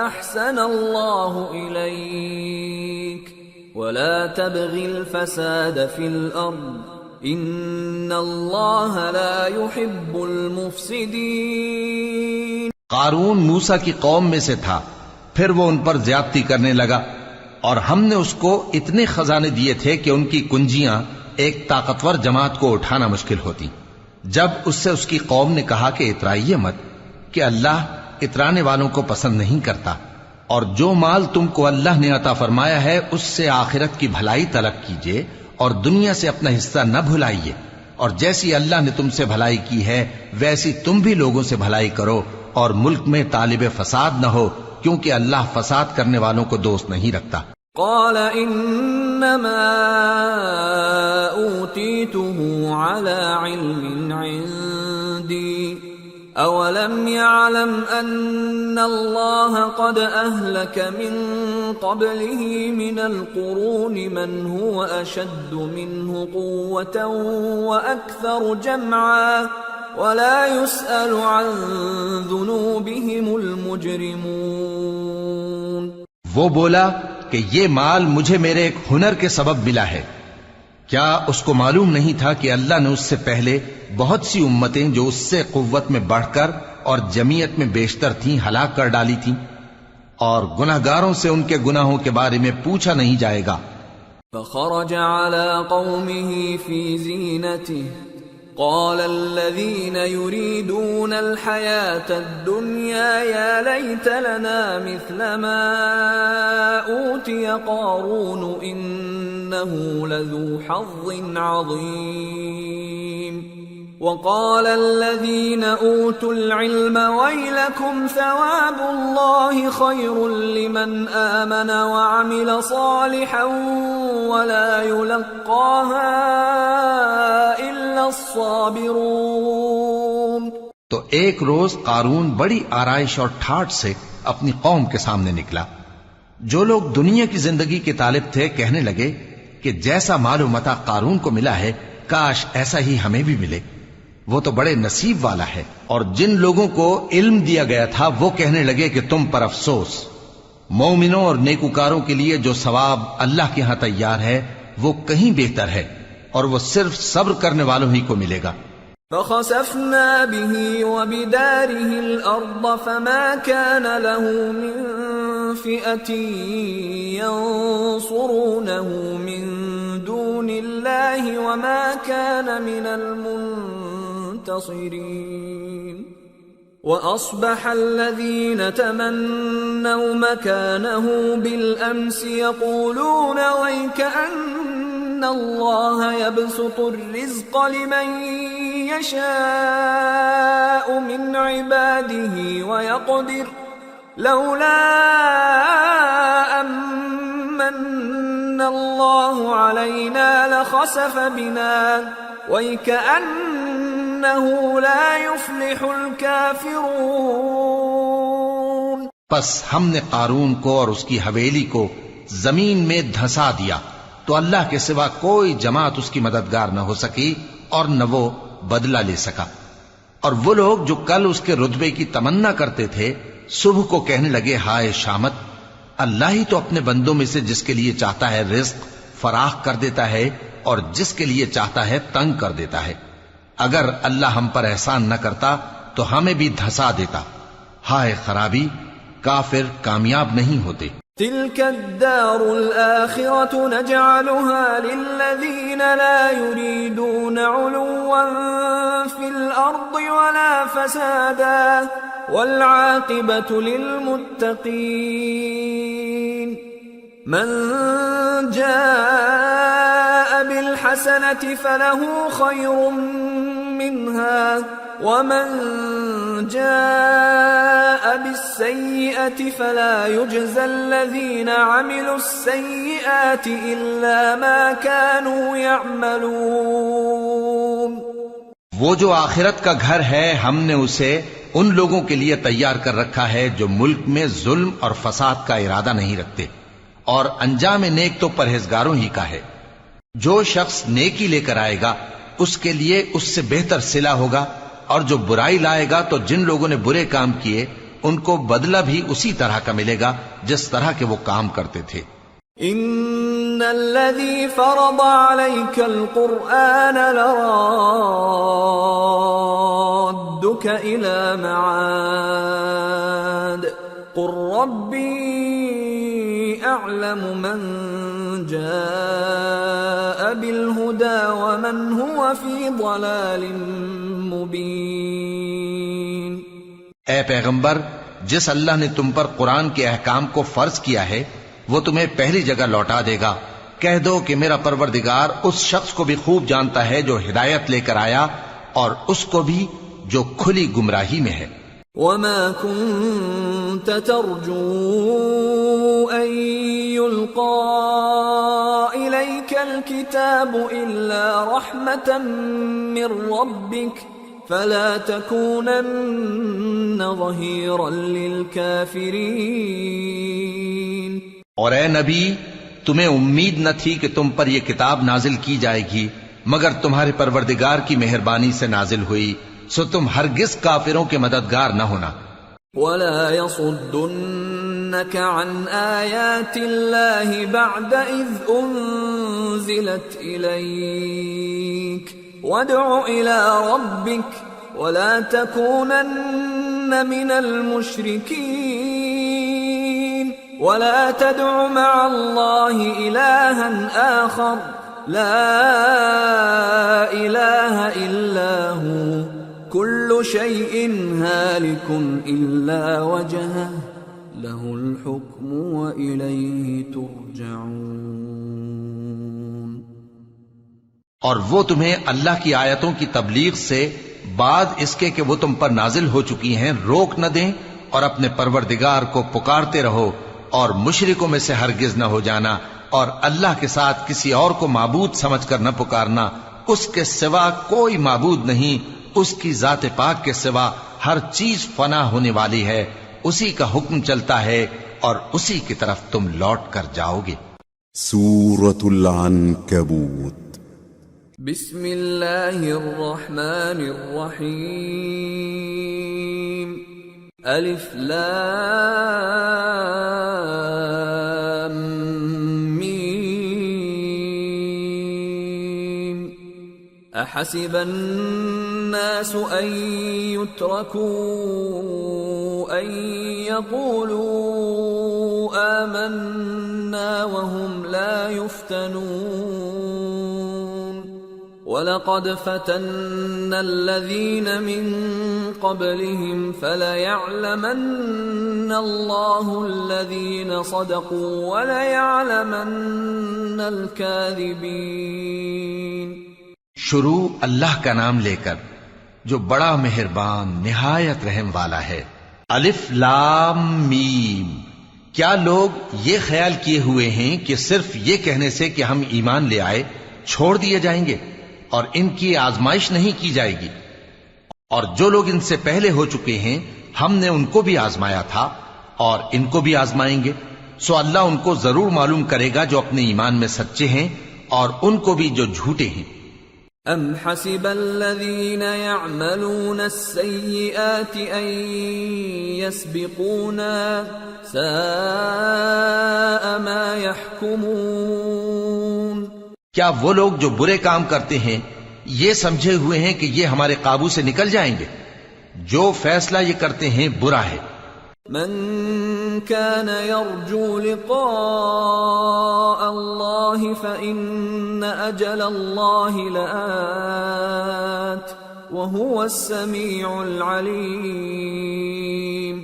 أحسن الله إليك ولا تبغ الفساد في الأرض ان اللہ لا يحب المفسدین۔ قارون موسیٰ کی قوم میں سے تھا، پھر وہ ان پر زیادتی کرنے لگا اور ہم نے اس کو اتنے خزانے دیے تھے کہ ان کی کنجیاں ایک طاقتور جماعت کو اٹھانا مشکل ہوتی۔ جب اس سے اس کی قوم نے کہا کہ اترائیے مت کہ اللہ اترانے والوں کو پسند نہیں کرتا، اور جو مال تم کو اللہ نے عطا فرمایا ہے اس سے آخرت کی بھلائی طلب کیجیے اور دنیا سے اپنا حصہ نہ بھلائیے، اور جیسی اللہ نے تم سے بھلائی کی ہے ویسی تم بھی لوگوں سے بھلائی کرو، اور ملک میں طالب فساد نہ ہو کیونکہ اللہ فساد کرنے والوں کو دوست نہیں رکھتا۔ قال انما اوتیته على علم عندي أولم يعلم أن الله قد أهلك من قبله من القرون من هو أشد منه قوة وأكثر جمعا ولا يسأل عن ذنوبهم المجرمون. وہ بولا کہ یہ مال مجھے میرے ایک ہنر کے سبب ملا ہے. کیا اس کو معلوم نہیں تھا کہ اللہ نے اس سے پہلے بہت سی امتیں جو اس سے قوت میں بڑھ کر اور جمعیت میں بیشتر تھیں ہلاک کر ڈالی تھیں، اور گناہگاروں سے ان کے گناہوں کے بارے میں پوچھا نہیں جائے گا. فخرج على قومه في زينته قال الذين يريدون الحياة الدنيا يا ليت لنا مثل ما أوتي قارون إنه لذو حظ عظيم. وقال الذين أوتوا العلم ويلكم ثواب الله خير لمن آمن وعمل صالحا ولا يلقاها إلا الصابرون. تو ایک روز قارون بڑی آرائش اور ٹھاٹ سے اپنی قوم کے سامنے نکلا. جو لوگ دنیا کی زندگی کے طالب تھے کہنے لگے کہ جیسا مال و متاع قارون کو ملا ہے کاش ایسا ہی ہمیں بھی ملے، وہ تو بڑے نصیب والا ہے. اور جن لوگوں کو علم دیا گیا تھا وہ کہنے لگے کہ تم پر افسوس، مومنوں اور نیکوکاروں کے لیے جو ثواب اللہ کے ہاں تیار ہے وہ کہیں بہتر ہے، اور وہ صرف صبر کرنے والوں ہی کو ملے گا. فخسفنا به وبداره الأرض فما كان له من فئة ينصرونه من دون الله وما كان من المنتصرين. وأصبح الذين تمنوا مكانه بالأمس يقولون ويكأن الله يبسط الرزق لمن يشاء من عباده ويقدر لولا أمن الله علينا لخسف بنا وَيْكَأَنَّهُ لَا يُفْلِحُ الْكَافِرُونَ. پس ہم نے قارون کو اور اس کی حویلی کو زمین میں دھسا دیا تو اللہ کے سوا کوئی جماعت اس کی مددگار نہ ہو سکی اور نہ وہ بدلہ لے سکا. اور وہ لوگ جو کل اس کے رتبے کی تمنا کرتے تھے صبح کو کہنے لگے ہائے شامت، اللہ ہی تو اپنے بندوں میں سے جس کے لیے چاہتا ہے رزق فراخ کر دیتا ہے اور جس کے لیے چاہتا ہے تنگ کر دیتا ہے. اگر اللہ ہم پر احسان نہ کرتا تو ہمیں بھی دھسا دیتا. ہائے خرابی، کافر کامیاب نہیں ہوتے. تلك الدار الآخرة نجعلها للذين لا يريدون علوا في الأرض ولا فسادا والعاقبة للمتقين. من جاء بالحسنة فله خير منها ومن جاء بالسيئة فلا يجزى الذين عملوا السيئات إلا ما كانوا يعملون. وہ جو آخرت کا گھر ہے ہم نے اسے ان لوگوں کے لیے تیار کر رکھا ہے جو ملک میں ظلم اور فساد کا ارادہ نہیں رکھتے، اور انجام نیک تو پرہیزگاروں ہی کا ہے. جو شخص نیکی لے کر آئے گا اس کے لیے اس سے بہتر صلہ ہوگا، اور جو برائی لائے گا تو جن لوگوں نے برے کام کیے ان کو بدلہ بھی اسی طرح کا ملے گا جس طرح کے وہ کام کرتے تھے. ان الذي فرض عليك القرآن لرادك الى معاد قل ربي اعلم من جاء بالهدى ومن هو في ضلال مبين. اے پیغمبر، جس اللہ نے تم پر قرآن کے احکام کو فرض کیا ہے وہ تمہیں پہلی جگہ لوٹا دے گا. کہہ دو کہ میرا پروردگار اس شخص کو بھی خوب جانتا ہے جو ہدایت لے کر آیا اور اس کو بھی جو کھلی گمراہی میں ہے. وما كنت ترجو أن يلقى إليك الكتاب إلا رحمة من ربك فلا تكونن ظهيرا للكافرين. اور اے نبی تمہیں امید نہ تھی کہ تم پر یہ کتاب نازل کی جائے گی مگر تمہارے پروردگار کی مہربانی سے نازل ہوئی، سو تم ہرگز کافروں کے مددگار نہ ہونا. ولا يصدنك عن آيات الله بعد إذ أنزلت إليك وادع إلى ربك ولا تكونن من المشركين. ولا تدع مع الله إلها آخر لا إله إلا هو كل شيء هالك إلا وجهه له الحكم وإليه ترجعون. اور وہ تمہیں اللہ کی آیتوں کی تبلیغ سے بعد اس کے کہ وہ تم پر نازل ہو چکی ہیں روک نہ دیں، اور اپنے پروردگار کو پکارتے رہو اور مشرکوں میں سے ہرگز نہ ہو جانا، اور اللہ کے ساتھ کسی اور کو معبود سمجھ کر نہ پکارنا. اس کے سوا کوئی معبود نہیں، اس کی ذات پاک کے سوا ہر چیز فنا ہونے والی ہے، اسی کا حکم چلتا ہے اور اسی کی طرف تم لوٹ کر جاؤ گے. سورة العنكبوت. بسم اللہ الرحمن الرحیم. الف لام میم. احسب الناس ان يتركوا ان يقولوا آمنا وهم لا يفتنون. وَلَقَدْ فَتَنَّا الَّذِينَ مِن قَبْلِهِمْ فَلَيَعْلَمَنَّ اللَّهُ الَّذِينَ صَدَقُوا وَلَيَعْلَمَنَّ الْكَاذِبِينَ. شروع اللہ کا نام لے کر جو بڑا مہربان نہایت رحم والا ہے. الف لام میم. کیا لوگ یہ خیال کیے ہوئے ہیں کہ صرف یہ کہنے سے کہ ہم ایمان لے آئے چھوڑ دیے جائیں گے اور ان کی آزمائش نہیں کی جائے گی؟ اور جو لوگ ان سے پہلے ہو چکے ہیں ہم نے ان کو بھی آزمایا تھا اور ان کو بھی آزمائیں گے، سو اللہ ان کو ضرور معلوم کرے گا جو اپنے ایمان میں سچے ہیں اور ان کو بھی جو جھوٹے ہیں. ام حسب الذين يعملون السيئات ان يسبقونا ساء ما يحكمون. کیا وہ لوگ جو برے کام کرتے ہیں یہ سمجھے ہوئے ہیں کہ یہ ہمارے قابو سے نکل جائیں گے؟ جو فیصلہ یہ کرتے ہیں برا ہے. من كان يرجو لقاء الله فإن أجل الله لآت وهو السميع العليم.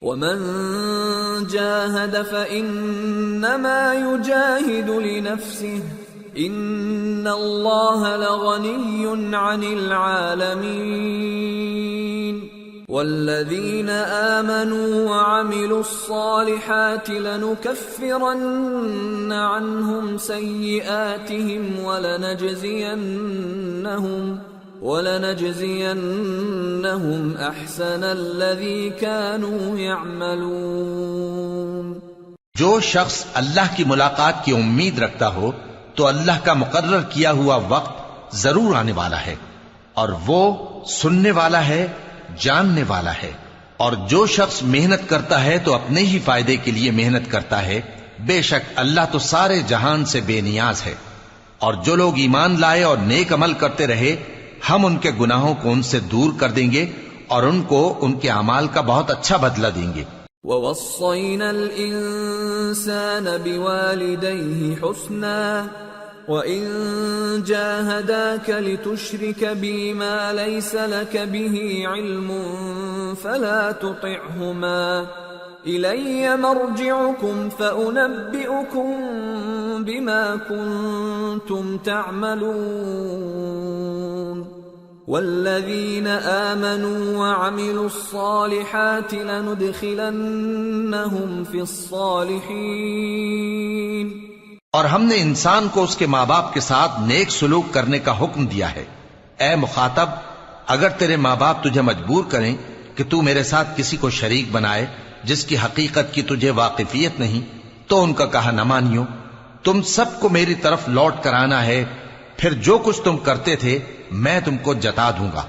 ومن جاهد فإنما يجاهد لنفسه ان اللہ لغنی عن العالمین. والذین آمنوا وعملوا الصالحات لنكفرن عنهم سیئاتهم ولنجزینهم احسن الذی كانوا يعملون. جو شخص اللہ کی ملاقات کی امید رکھتا ہو تو اللہ کا مقرر کیا ہوا وقت ضرور آنے والا ہے، اور وہ سننے والا ہے، جاننے والا ہے. اور جو شخص محنت کرتا ہے تو اپنے ہی فائدے کے لیے محنت کرتا ہے، بے شک اللہ تو سارے جہان سے بے نیاز ہے. اور جو لوگ ایمان لائے اور نیک عمل کرتے رہے ہم ان کے گناہوں کو ان سے دور کر دیں گے اور ان کو ان کے اعمال کا بہت اچھا بدلہ دیں گے. وَوَصَّيْنَا الْإِنسَانَ بِوَالِدَيْهِ حُسْنًا وَإِن جَاهَدَاكَ لِتُشْرِكَ بِي مَا لَيْسَ لَكَ بِهِ عِلْمٌ فَلَا تُطِعْهُمَا إِلَيَّ مَرْجِعُكُمْ فَأُنَبِّئُكُم بِمَا كُنتُمْ تَعْمَلُونَ. والذین آمنوا وعملوا الصالحات لندخلنهم فی الصالحین. اور ہم نے انسان کو اس کے ماں باپ کے ساتھ نیک سلوک کرنے کا حکم دیا ہے. اے مخاطب، اگر تیرے ماں باپ تجھے مجبور کریں کہ تو میرے ساتھ کسی کو شریک بنائے جس کی حقیقت کی تجھے واقفیت نہیں تو ان کا کہا نہ مانیو. تم سب کو میری طرف لوٹ کر آنا ہے، پھر جو کچھ تم کرتے تھے میں تم کو جتا دوں گا.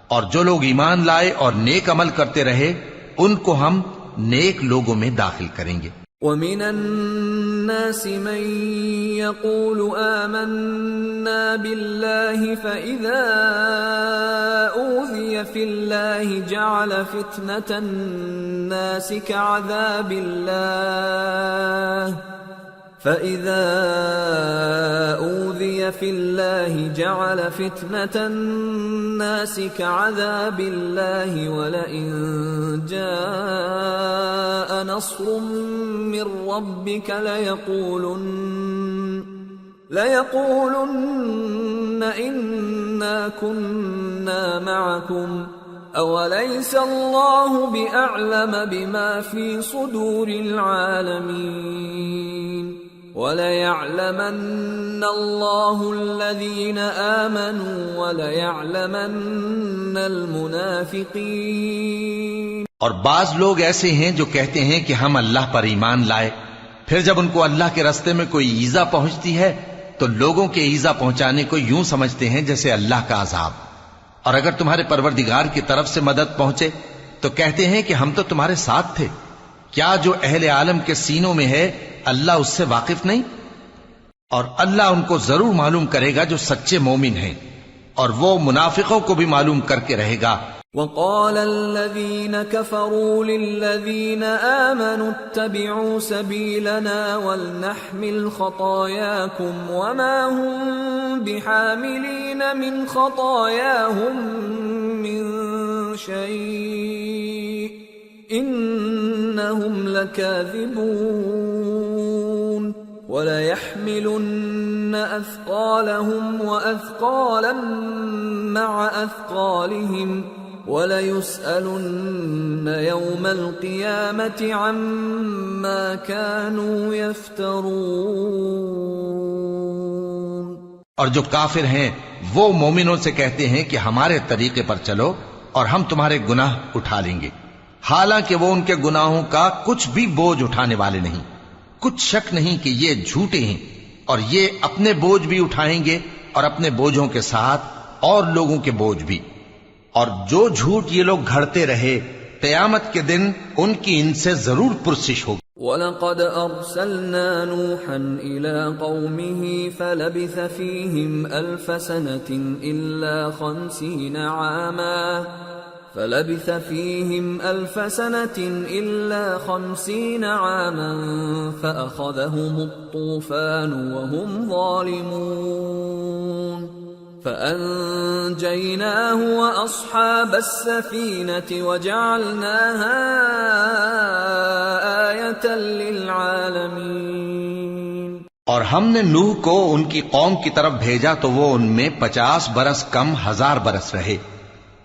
اور جو لوگ ایمان لائے اور نیک عمل کرتے رہے ان کو ہم نیک لوگوں میں داخل کریں گے. وَمِنَ النَّاسِ مَن يَقُولُ آمَنَّا بِاللَّهِ فَإِذَا أُوذِيَ فِي اللَّهِ جَعَلَ فِتْنَةَ النَّاسِ كَعَذَابِ اللَّهِ فَإِذَا أُوذِيَ فِي اللَّهِ جَعَلَ فِتْنَةَ النَّاسِ كَعَذَابِ اللَّهِ وَلَئِن جَاءَ نَصْرٌ مِّن رَّبِّكَ لَيَقُولُنَّ إِنَّا كُنَّا مَعَكُمْ أَوَلَيْسَ اللَّهُ بِأَعْلَمَ بِمَا فِي صُدُورِ الْعَالَمِينَ وَلَيَعْلَمَنَّ اللَّهُ الَّذِينَ آمَنُوا وَلَيَعْلَمَنَّ الْمُنَافِقِينَ. اور بعض لوگ ایسے ہیں جو کہتے ہیں کہ ہم اللہ پر ایمان لائے، پھر جب ان کو اللہ کے راستے میں کوئی ایذا پہنچتی ہے تو لوگوں کے ایذا پہنچانے کو یوں سمجھتے ہیں جیسے اللہ کا عذاب. اور اگر تمہارے پروردگار کی طرف سے مدد پہنچے تو کہتے ہیں کہ ہم تو تمہارے ساتھ تھے. کیا جو اہل عالم کے سینوں میں ہے اللہ اس سے واقف نہیں؟ اور اللہ ان کو ضرور معلوم کرے گا جو سچے مومن ہیں، اور وہ منافقوں کو بھی معلوم کر کے رہے گا. وَقَالَ الَّذِينَ كَفَرُوا لِلَّذِينَ آمَنُوا اتَّبِعُوا سَبِيلَنَا وَلْنَحْمِلْ خَطَايَاكُمْ وَمَا هُمْ بِحَامِلِينَ مِنْ خَطَايَاهُمْ مِنْ شَيْءٍ إِنَّهُمْ لَكَاذِبُونَ. وَلَيَحْمِلُنَّ أَثْقَالَهُمْ وَأَثْقَالًا مَعَ أَثْقَالِهِمْ وَلَيُسْأَلُنَّ يَوْمَ الْقِيَامَةِ عَمَّا كَانُوا يَفْتَرُونَ. اور جو کافر ہیں وہ مومنوں سے کہتے ہیں کہ ہمارے طریقے پر چلو اور ہم تمہارے گناہ اٹھا لیں گے، حالانکہ وہ ان کے گناہوں کا کچھ بھی بوجھ اٹھانے والے نہیں. کچھ شک نہیں کہ یہ جھوٹے ہیں اور یہ اپنے بوجھ بھی اٹھائیں گے اور اپنے بوجھوں کے ساتھ اور لوگوں کے بوجھ بھی. اور جو جھوٹ یہ لوگ گھڑتے رہے قیامت کے دن ان کی ان سے ضرور پرسش ہوگی. وَلَقَدْ أَرْسَلْنَا نُوحًا إِلَىٰ قَوْمِهِ فَلَبِثَ فِيهِمْ أَلْفَ سَنَةٍ إِلَّا 50 عَامًا فَأَخَذَهُمُ الطُّوفَانُ وَهُمْ ظَالِمُونَ فَأَنجَيْنَاهُ وَأَصْحَابَ السَّفِينَةِ وَجَعَلْنَاهَا آيَةً لِلْعَالَمِينَ. اور ہم نے نوح کو ان کی قوم کی طرف بھیجا تو وہ ان میں 50 برس کم 1000 برس رہے.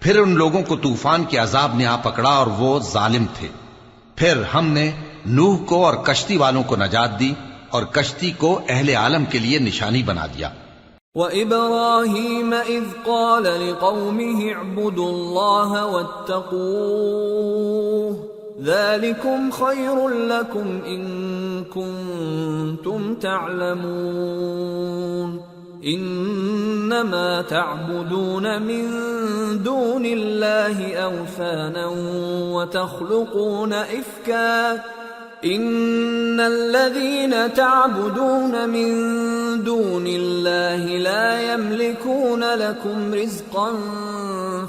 پھر ان لوگوں کو طوفان کے عذاب نے آ پکڑا اور وہ ظالم تھے. پھر ہم نے نوح کو اور کشتی والوں کو نجات دی اور کشتی کو اہل عالم کے لیے نشانی بنا دیا. وَإِبْرَاهِيمَ إِذْ قَالَ لِقَوْمِهِ اعْبُدُوا اللَّهَ وَاتَّقُوهُ ذَلِكُمْ خَيْرٌ لَكُمْ إِن كُنتُمْ تَعْلَمُونَ. إِنَّمَا تَعْبُدُونَ مِن دُونِ اللَّهِ أَوْثَانًا وَتَخْلُقُونَ إِفْكًا إِنَّ الَّذِينَ تَعْبُدُونَ مِن دُونِ اللَّهِ لَا يَمْلِكُونَ لَكُمْ رِزْقًا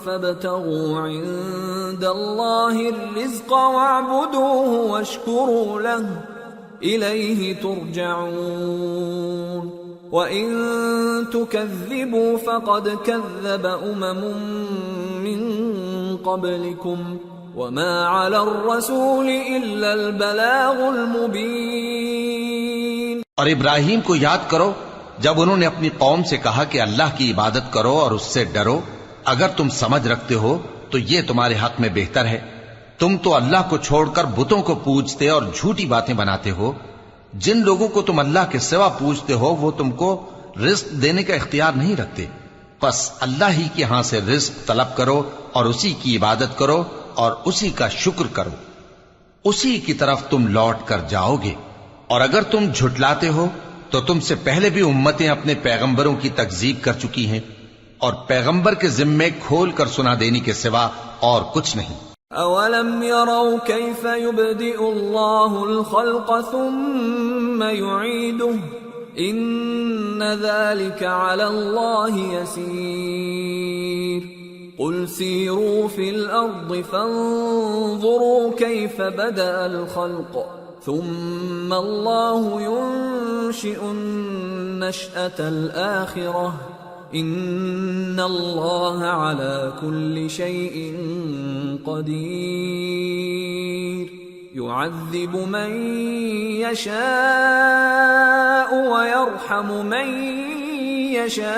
فَابْتَغُوا عِندَ اللَّهِ الرِّزْقَ وَاعْبُدُوهُ وَاشْكُرُوا لَهُ إِلَيْهِ تُرْجَعُونَ. وَإِن تُكَذِّبُوا فَقَدْ كَذَّبَ أُمَمٌ مِّن قَبْلِكُمْ وَمَا عَلَى الرَّسُولِ إِلَّا الْبَلَاغُ الْمُبِينُ. اور ابراہیم کو یاد کرو جب انہوں نے اپنی قوم سے کہا کہ اللہ کی عبادت کرو اور اس سے ڈرو، اگر تم سمجھ رکھتے ہو تو یہ تمہارے حق میں بہتر ہے. تم تو اللہ کو چھوڑ کر بتوں کو پوجتے اور جھوٹی باتیں بناتے ہو. جن لوگوں کو تم اللہ کے سوا پوجتے ہو وہ تم کو رزق دینے کا اختیار نہیں رکھتے. پس اللہ ہی کے ہاں سے رزق طلب کرو اور اسی کی عبادت کرو اور اسی کا شکر کرو، اسی کی طرف تم لوٹ کر جاؤ گے۔ اور اگر تم جھٹلاتے ہو تو تم سے پہلے بھی امتیں اپنے پیغمبروں کی تکذیب کر چکی ہیں، اور پیغمبر کے ذمے کھول کر سنا دینے کے سوا اور کچھ نہیں۔ اولم يروا كيف يبدئ الله الخلق ثم يعيده ان ذلك على الله يسير قل سيروا في الارض فانظروا كيف بدأ الخلق ثم الله ينشئ النشأة الآخرة ان اللہ علی کل شیء قدیر یعذب من یشاء ویرحم من یشاء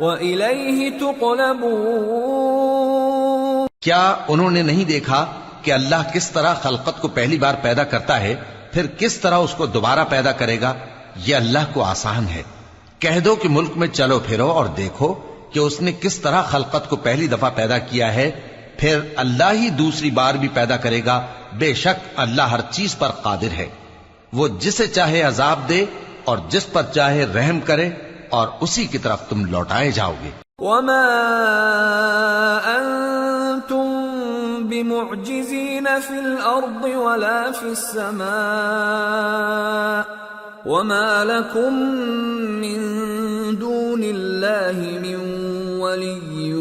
وإلیہ تقلبون۔ کیا انہوں نے نہیں دیکھا کہ اللہ کس طرح خلقت کو پہلی بار پیدا کرتا ہے، پھر کس طرح اس کو دوبارہ پیدا کرے گا؟ یہ اللہ کو آسان ہے۔ کہہ دو کہ ملک میں چلو پھرو اور دیکھو کہ اس نے کس طرح خلقت کو پہلی دفعہ پیدا کیا ہے، پھر اللہ ہی دوسری بار بھی پیدا کرے گا۔ بے شک اللہ ہر چیز پر قادر ہے، وہ جسے چاہے عذاب دے اور جس پر چاہے رحم کرے، اور اسی کی طرف تم لوٹائے جاؤ گے۔ وما انتم بمعجزین فی الارض ولا فی السماء وما لكم من دون اللہ من ولی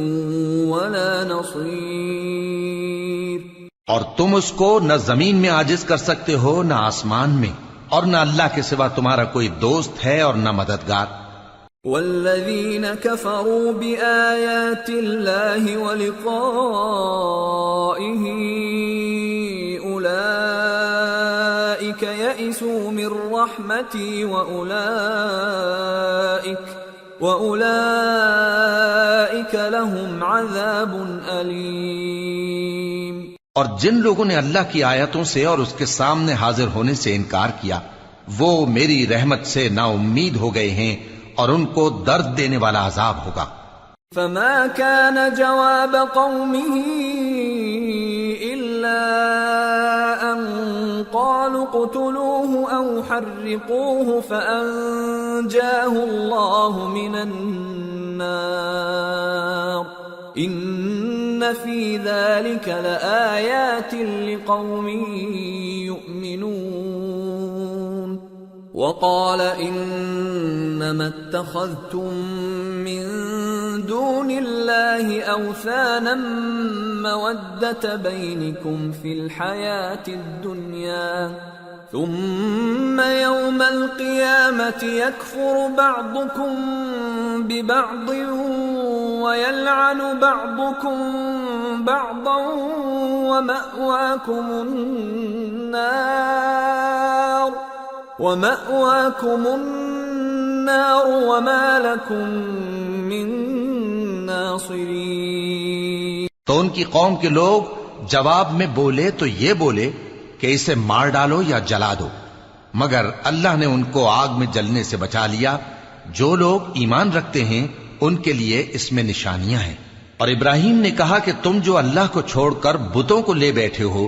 ولا نصیر۔ اور تم اس کو نہ زمین میں عاجز کر سکتے ہو نہ آسمان میں، اور نہ اللہ کے سوا تمہارا کوئی دوست ہے اور نہ مددگار۔ والذین کفروا بآیات اللہ ولقائہ اولئک یئسوا من رحمتی وأولئک لهم عذاب علیم۔ اور جن لوگوں نے اللہ کی آیتوں سے اور اس کے سامنے حاضر ہونے سے انکار کیا، وہ میری رحمت سے نا امید ہو گئے ہیں، اور ان کو درد دینے والا عذاب ہوگا۔ فما كان جواب قومه إلا أن قالوا اقتلوه أو حرقوه فأنجاه الله من النار إن في ذلك لآيات لقوم يؤمنون۔ وقال انما اتخذتم من دون الله اوثانا مودة بينكم في الحياة الدنيا ثم يوم القيامة يكفر بعضكم ببعض ويلعن بعضكم بعضا ومأواكم النار وما لكم من ناصرین۔ تو ان کی قوم کے لوگ جواب میں بولے تو یہ بولے کہ اسے مار ڈالو یا جلا دو، مگر اللہ نے ان کو آگ میں جلنے سے بچا لیا۔ جو لوگ ایمان رکھتے ہیں ان کے لیے اس میں نشانیاں ہیں۔ اور ابراہیم نے کہا کہ تم جو اللہ کو چھوڑ کر بتوں کو لے بیٹھے ہو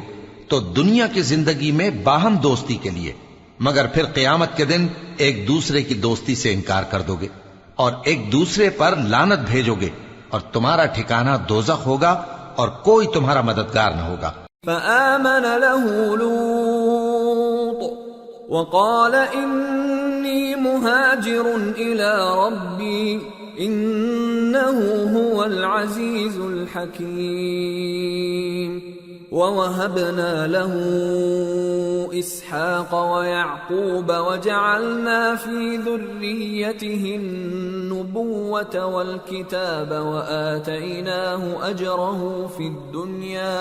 تو دنیا کی زندگی میں باہم دوستی کے لیے، مگر پھر قیامت کے دن ایک دوسرے کی دوستی سے انکار کر دو گے اور ایک دوسرے پر لعنت بھیجو گے، اور تمہارا ٹھکانہ دوزخ ہوگا اور کوئی تمہارا مددگار نہ ہوگا۔ فآمن له لوط وقال انی مہاجر الی ربی انه هو العزیز الحکیم۔ ووهبنا له اسحاق ويعقوب وجعلنا في ذريته النبوة والكتاب وآتيناه أجره في الدنيا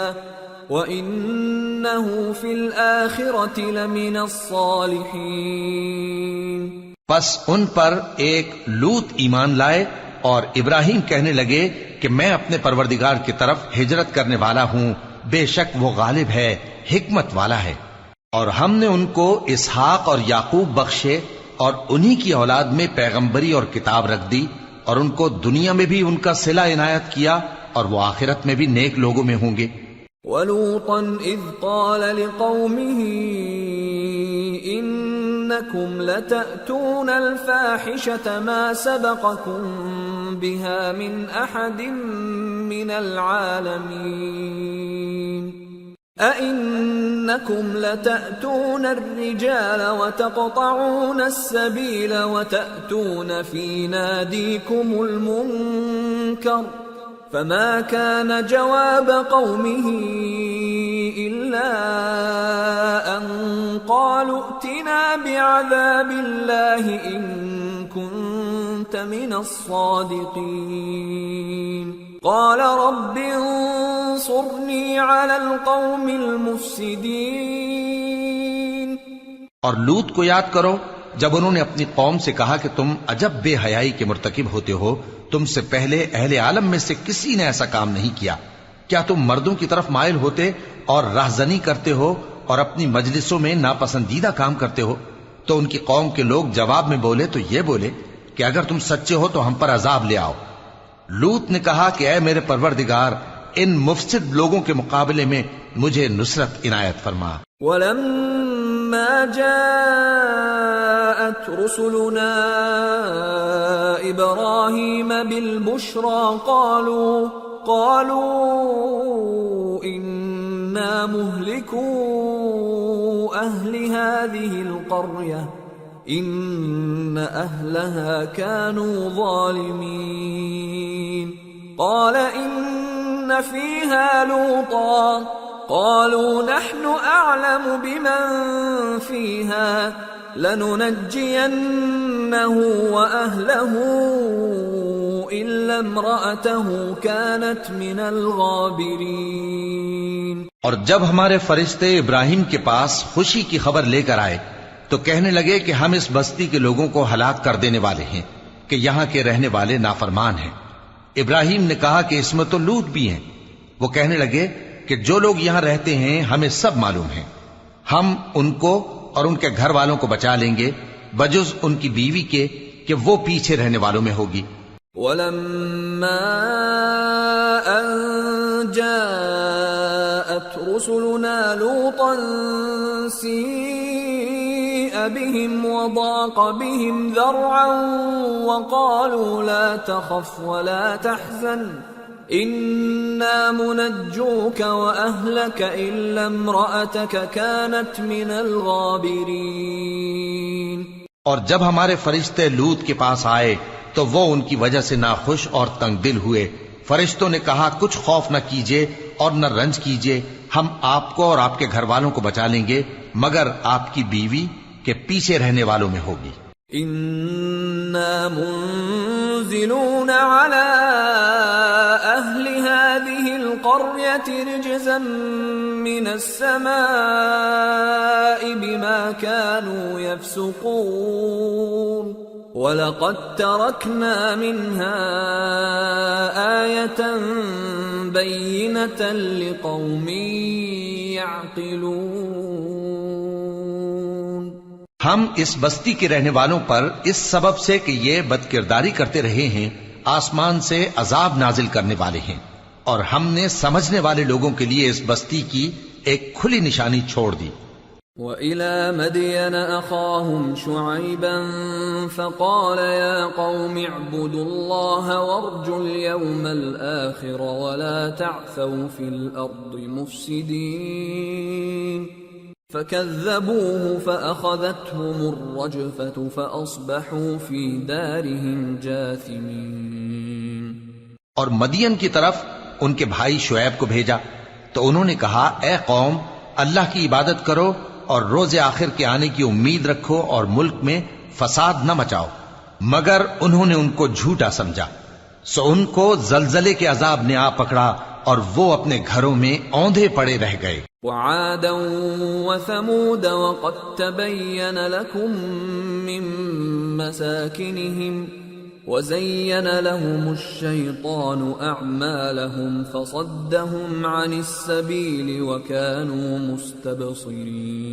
وإنه في الآخرة لمن الصالحين۔ پس ان پر ایک لوط ایمان لائے، اور ابراہیم کہنے لگے کہ میں اپنے پروردگار کی طرف ہجرت کرنے والا ہوں، بے شک وہ غالب ہے، حکمت والا ہے۔ اور ہم نے ان کو اسحاق اور یعقوب بخشے اور انہی کی اولاد میں پیغمبری اور کتاب رکھ دی، اور ان کو دنیا میں بھی ان کا صلہ عنایت کیا، اور وہ آخرت میں بھی نیک لوگوں میں ہوں گے۔ وَلُوطًا إِذْ قَالَ لِقَوْمِهِ إِنَّكُمْ لَتَأْتُونَ الْفَاحِشَةَ مَا سَبَقَكُمْ بِهَا مِنْ أَحَدٍ مِّنَ الْعَالَمِينَ أَإِنَّكُمْ لَتَأْتُونَ الرِّجَالَ وَتَقْطَعُونَ السَّبِيلَ وَتَأْتُونَ فِي نَادِيكُمُ الْمُنكَرَ فما كان جواب قومه إلا أن قالوا ائتنا بعذاب الله إن كنت من الصادقين قال رب انصرني على القوم المفسدين۔ اور لوط کو یاد کرو جب انہوں نے اپنی قوم سے کہا کہ تم عجب بے حیائی کے مرتکب ہوتے ہو، تم سے پہلے اہل عالم میں سے کسی نے ایسا کام نہیں کیا۔ کیا تم مردوں کی طرف مائل ہوتے اور راہزنی کرتے ہو اور اپنی مجلسوں میں ناپسندیدہ کام کرتے ہو؟ تو ان کی قوم کے لوگ جواب میں بولے تو یہ بولے کہ اگر تم سچے ہو تو ہم پر عذاب لے آؤ۔ لوط نے کہا کہ اے میرے پروردگار، ان مفسد لوگوں کے مقابلے میں مجھے نصرت عنایت فرما۔ وَلَمَّا جَاءَتْ رُسُلُنَا إِبْرَاهِيمَ بِالْبُشْرَى قَالُوا إِنَّا مُهْلِكُو أَهْلِ هَذِهِ الْقَرْيَةِ إِنَّ أَهْلَهَا كَانُوا ظَالِمِينَ قَالَ إِنَّ فِيهَا لُوطًا قالوا نحن أعلم بمن فيها لننجينه وأهله إلا امرأته كانت من الغابرين۔ اور جب ہمارے فرشتے ابراہیم کے پاس خوشی کی خبر لے کر آئے تو کہنے لگے کہ ہم اس بستی کے لوگوں کو ہلاک کر دینے والے ہیں کہ یہاں کے رہنے والے نافرمان ہیں۔ ابراہیم نے کہا کہ اس میں تو لوط بھی ہیں۔ وہ کہنے لگے کہ جو لوگ یہاں رہتے ہیں ہمیں سب معلوم ہیں، ہم ان کو اور ان کے گھر والوں کو بچا لیں گے بجز ان کی بیوی کے کہ وہ پیچھے رہنے والوں میں ہوگی۔ وَلَمَّا أَن جَاءَتْ رُسُلُنَا لُوطًا سِيءَ بِهِمْ وَضَاقَ بِهِمْ ذَرْعًا وَقَالُوا لَا تَخَفْ وَلَا تَحْزَنْ إِنَّا مُنَجُّوكَ وَأَهْلَكَ إِلَّا امْرَأَتَكَ كَانَتْ مِنَ الْغَابِرِينَ۔ اور جب ہمارے فرشتے لوط کے پاس آئے تو وہ ان کی وجہ سے ناخوش اور تنگ دل ہوئے۔ فرشتوں نے کہا کچھ خوف نہ کیجیے اور نہ رنج کیجیے، ہم آپ کو اور آپ کے گھر والوں کو بچا لیں گے مگر آپ کی بیوی کے پیچھے رہنے والوں میں ہوگی۔ إِنَّا مُنزِلُونَ عَلَىٰ أَهْلِ هَٰذِهِ الْقَرْيَةِ رِجْزًا مِّنَ السَّمَاءِ بِمَا كَانُوا يَفْسُقُونَ وَلَقَدْ تَرَكْنَا مِنْهَا آيَةً بَيِّنَةً لِقَوْمٍ يَعْقِلُونَ۔ ہم اس بستی کے رہنے والوں پر اس سبب سے کہ یہ بدکرداری کرتے رہے ہیں آسمان سے عذاب نازل کرنے والے ہیں، اور ہم نے سمجھنے والے لوگوں کے لیے اس بستی کی ایک کھلی نشانی چھوڑ دی۔ وَإِلَى مَدْيَنَ أَخَاهُمْ شُعَيْبًا فَقَالَ يَا قَوْمِ اعْبُدُوا اللَّهَ وَارْجُوا الْيَوْمَ الْآخِرَ وَلَا تَعْثَوْا فِي الْأَرْضِ مُفْسِدِينَ فَكَذَّبُوهُ فَأَخَذَتْهُمُ الرَّجْفَةُ فَأَصْبَحُوا فِي دَارِهِمْ جَاثِمِينَ۔ اور مدین کی طرف ان کے بھائی شعیب کو بھیجا تو انہوں نے کہا اے قوم، اللہ کی عبادت کرو اور روز آخر کے آنے کی امید رکھو اور ملک میں فساد نہ مچاؤ، مگر انہوں نے ان کو جھوٹا سمجھا، سو ان کو زلزلے کے عذاب نے آ پکڑا اور وہ اپنے گھروں میں اوندھے پڑے رہ گئے۔ وعادا وثمود وقد تبين لكم من مساكنهم وزين لهم الشيطان أعمالهم فصدهم عن السبيل وكانوا مستبصرين۔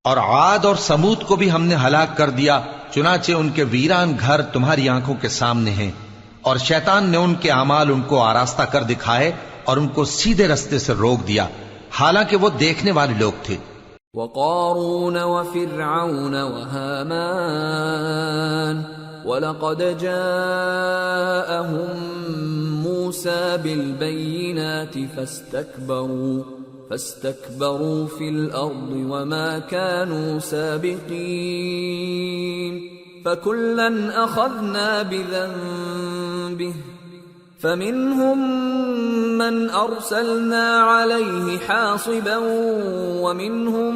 اور عاد اور سمود کو بھی ہم نے ہلاک کر دیا، چنانچہ ان کے ویران گھر تمہاری آنکھوں کے سامنے ہیں، اور شیطان نے ان کے اعمال ان کو آراستہ کر دکھائے اور ان کو سیدھے رستے سے روک دیا، حالانکہ وہ دیکھنے والے لوگ تھے۔ وقارون وفرعون وهامان وَلَقَدْ جَاءَهُم مُوسَى بِالْبَيِّنَاتِ فَاسْتَكْبَرُوا فِي الْأَرْضِ وَمَا كَانُوا سَابِقِينَ فَكُلًّا أَخَذْنَا بِذَنبِهِ فَمِنْهُمْ مَنْ أَرْسَلْنَا عَلَيْهِ حَاصِبًا وَمِنْهُمْ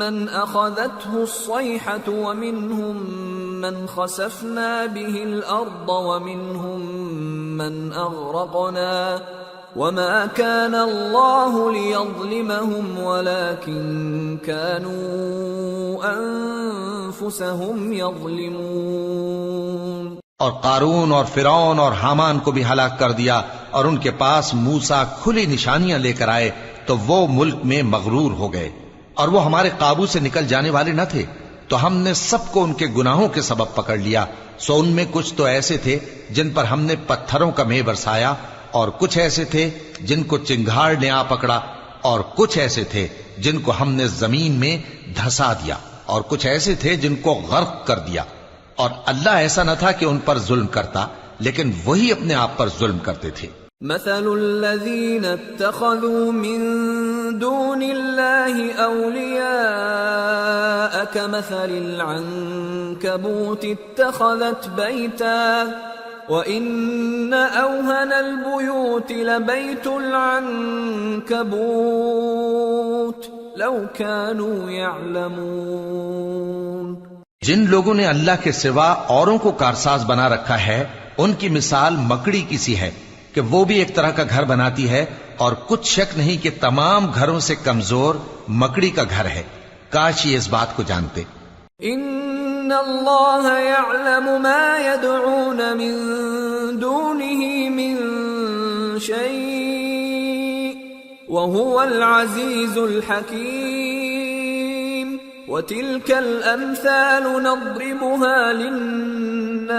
مَنْ أَخَذَتْهُ الصَّيْحَةُ وَمِنْهُمْ مَنْ خَسَفْنَا بِهِ الْأَرْضَ وَمِنْهُمْ مَنْ أَغْرَقْنَا وَمَا كَانَ اللَّهُ لِيَظْلِمَهُمْ وَلَكِنْ كَانُوا أَنفُسَهُمْ يَظْلِمُونَ۔ اور قارون اور فرعون اور حامان کو بھی ہلاک کر دیا، اور ان کے پاس موسیٰ کھلی نشانیاں لے کر آئے تو وہ ملک میں مغرور ہو گئے، اور وہ ہمارے قابو سے نکل جانے والے نہ تھے، تو ہم نے سب کو ان کے گناہوں کے سبب پکڑ لیا۔ سو ان میں کچھ تو ایسے تھے جن پر ہم نے پتھروں کا مے برسایا، اور کچھ ایسے تھے جن کو چنگھاڑ نے آ پکڑا، اور کچھ ایسے تھے جن کو ہم نے زمین میں دھسا دیا، اور کچھ ایسے تھے جن کو غرق کر دیا۔ اور اللہ ایسا نہ تھا کہ ان پر ظلم کرتا، لیکن وہی اپنے آپ پر ظلم کرتے تھے۔ مثل الذين اتخذوا من دون الله أولياء كمثل العنكبوت اتخذت بيتا وإن أوهن البيوت لبيت العنكبوت لو كانوا يعلمون۔ جن لوگوں نے اللہ کے سوا اوروں کو کارساز بنا رکھا ہے، ان کی مثال مکڑی کی سی ہے کہ وہ بھی ایک طرح کا گھر بناتی ہے، اور کچھ شک نہیں کہ تمام گھروں سے کمزور مکڑی کا گھر ہے۔ کاش یہ اس بات کو جانتے۔ ان اللہ یعلم ما يدعون من دونه من شیء وهو العزیز الحکیم وتلك الامثال نضربها للناس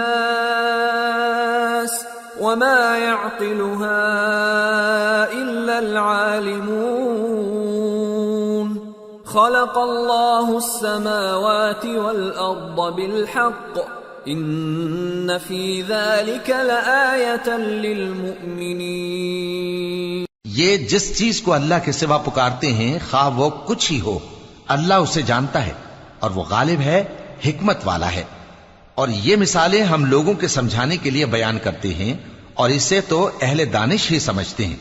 وما يعقلها إلا العالمون۔ خلق الله السماوات والأرض بالحق إن في ذلك لآية للمؤمنين۔ یہ جس چیز کو اللہ کے سوا پکارتے ہیں، خواہ وہ کچھ ہی ہو، اللہ اسے جانتا ہے، اور وہ غالب ہے، حکمت والا ہے۔ اور یہ مثالیں ہم لوگوں کے سمجھانے کے لیے بیان کرتے ہیں، اور اسے تو اہل دانش ہی سمجھتے ہیں۔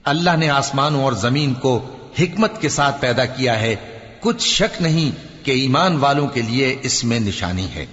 اللہ نے آسمانوں اور زمین کو حکمت کے ساتھ پیدا کیا ہے، کچھ شک نہیں کہ ایمان والوں کے لیے اس میں نشانی ہے۔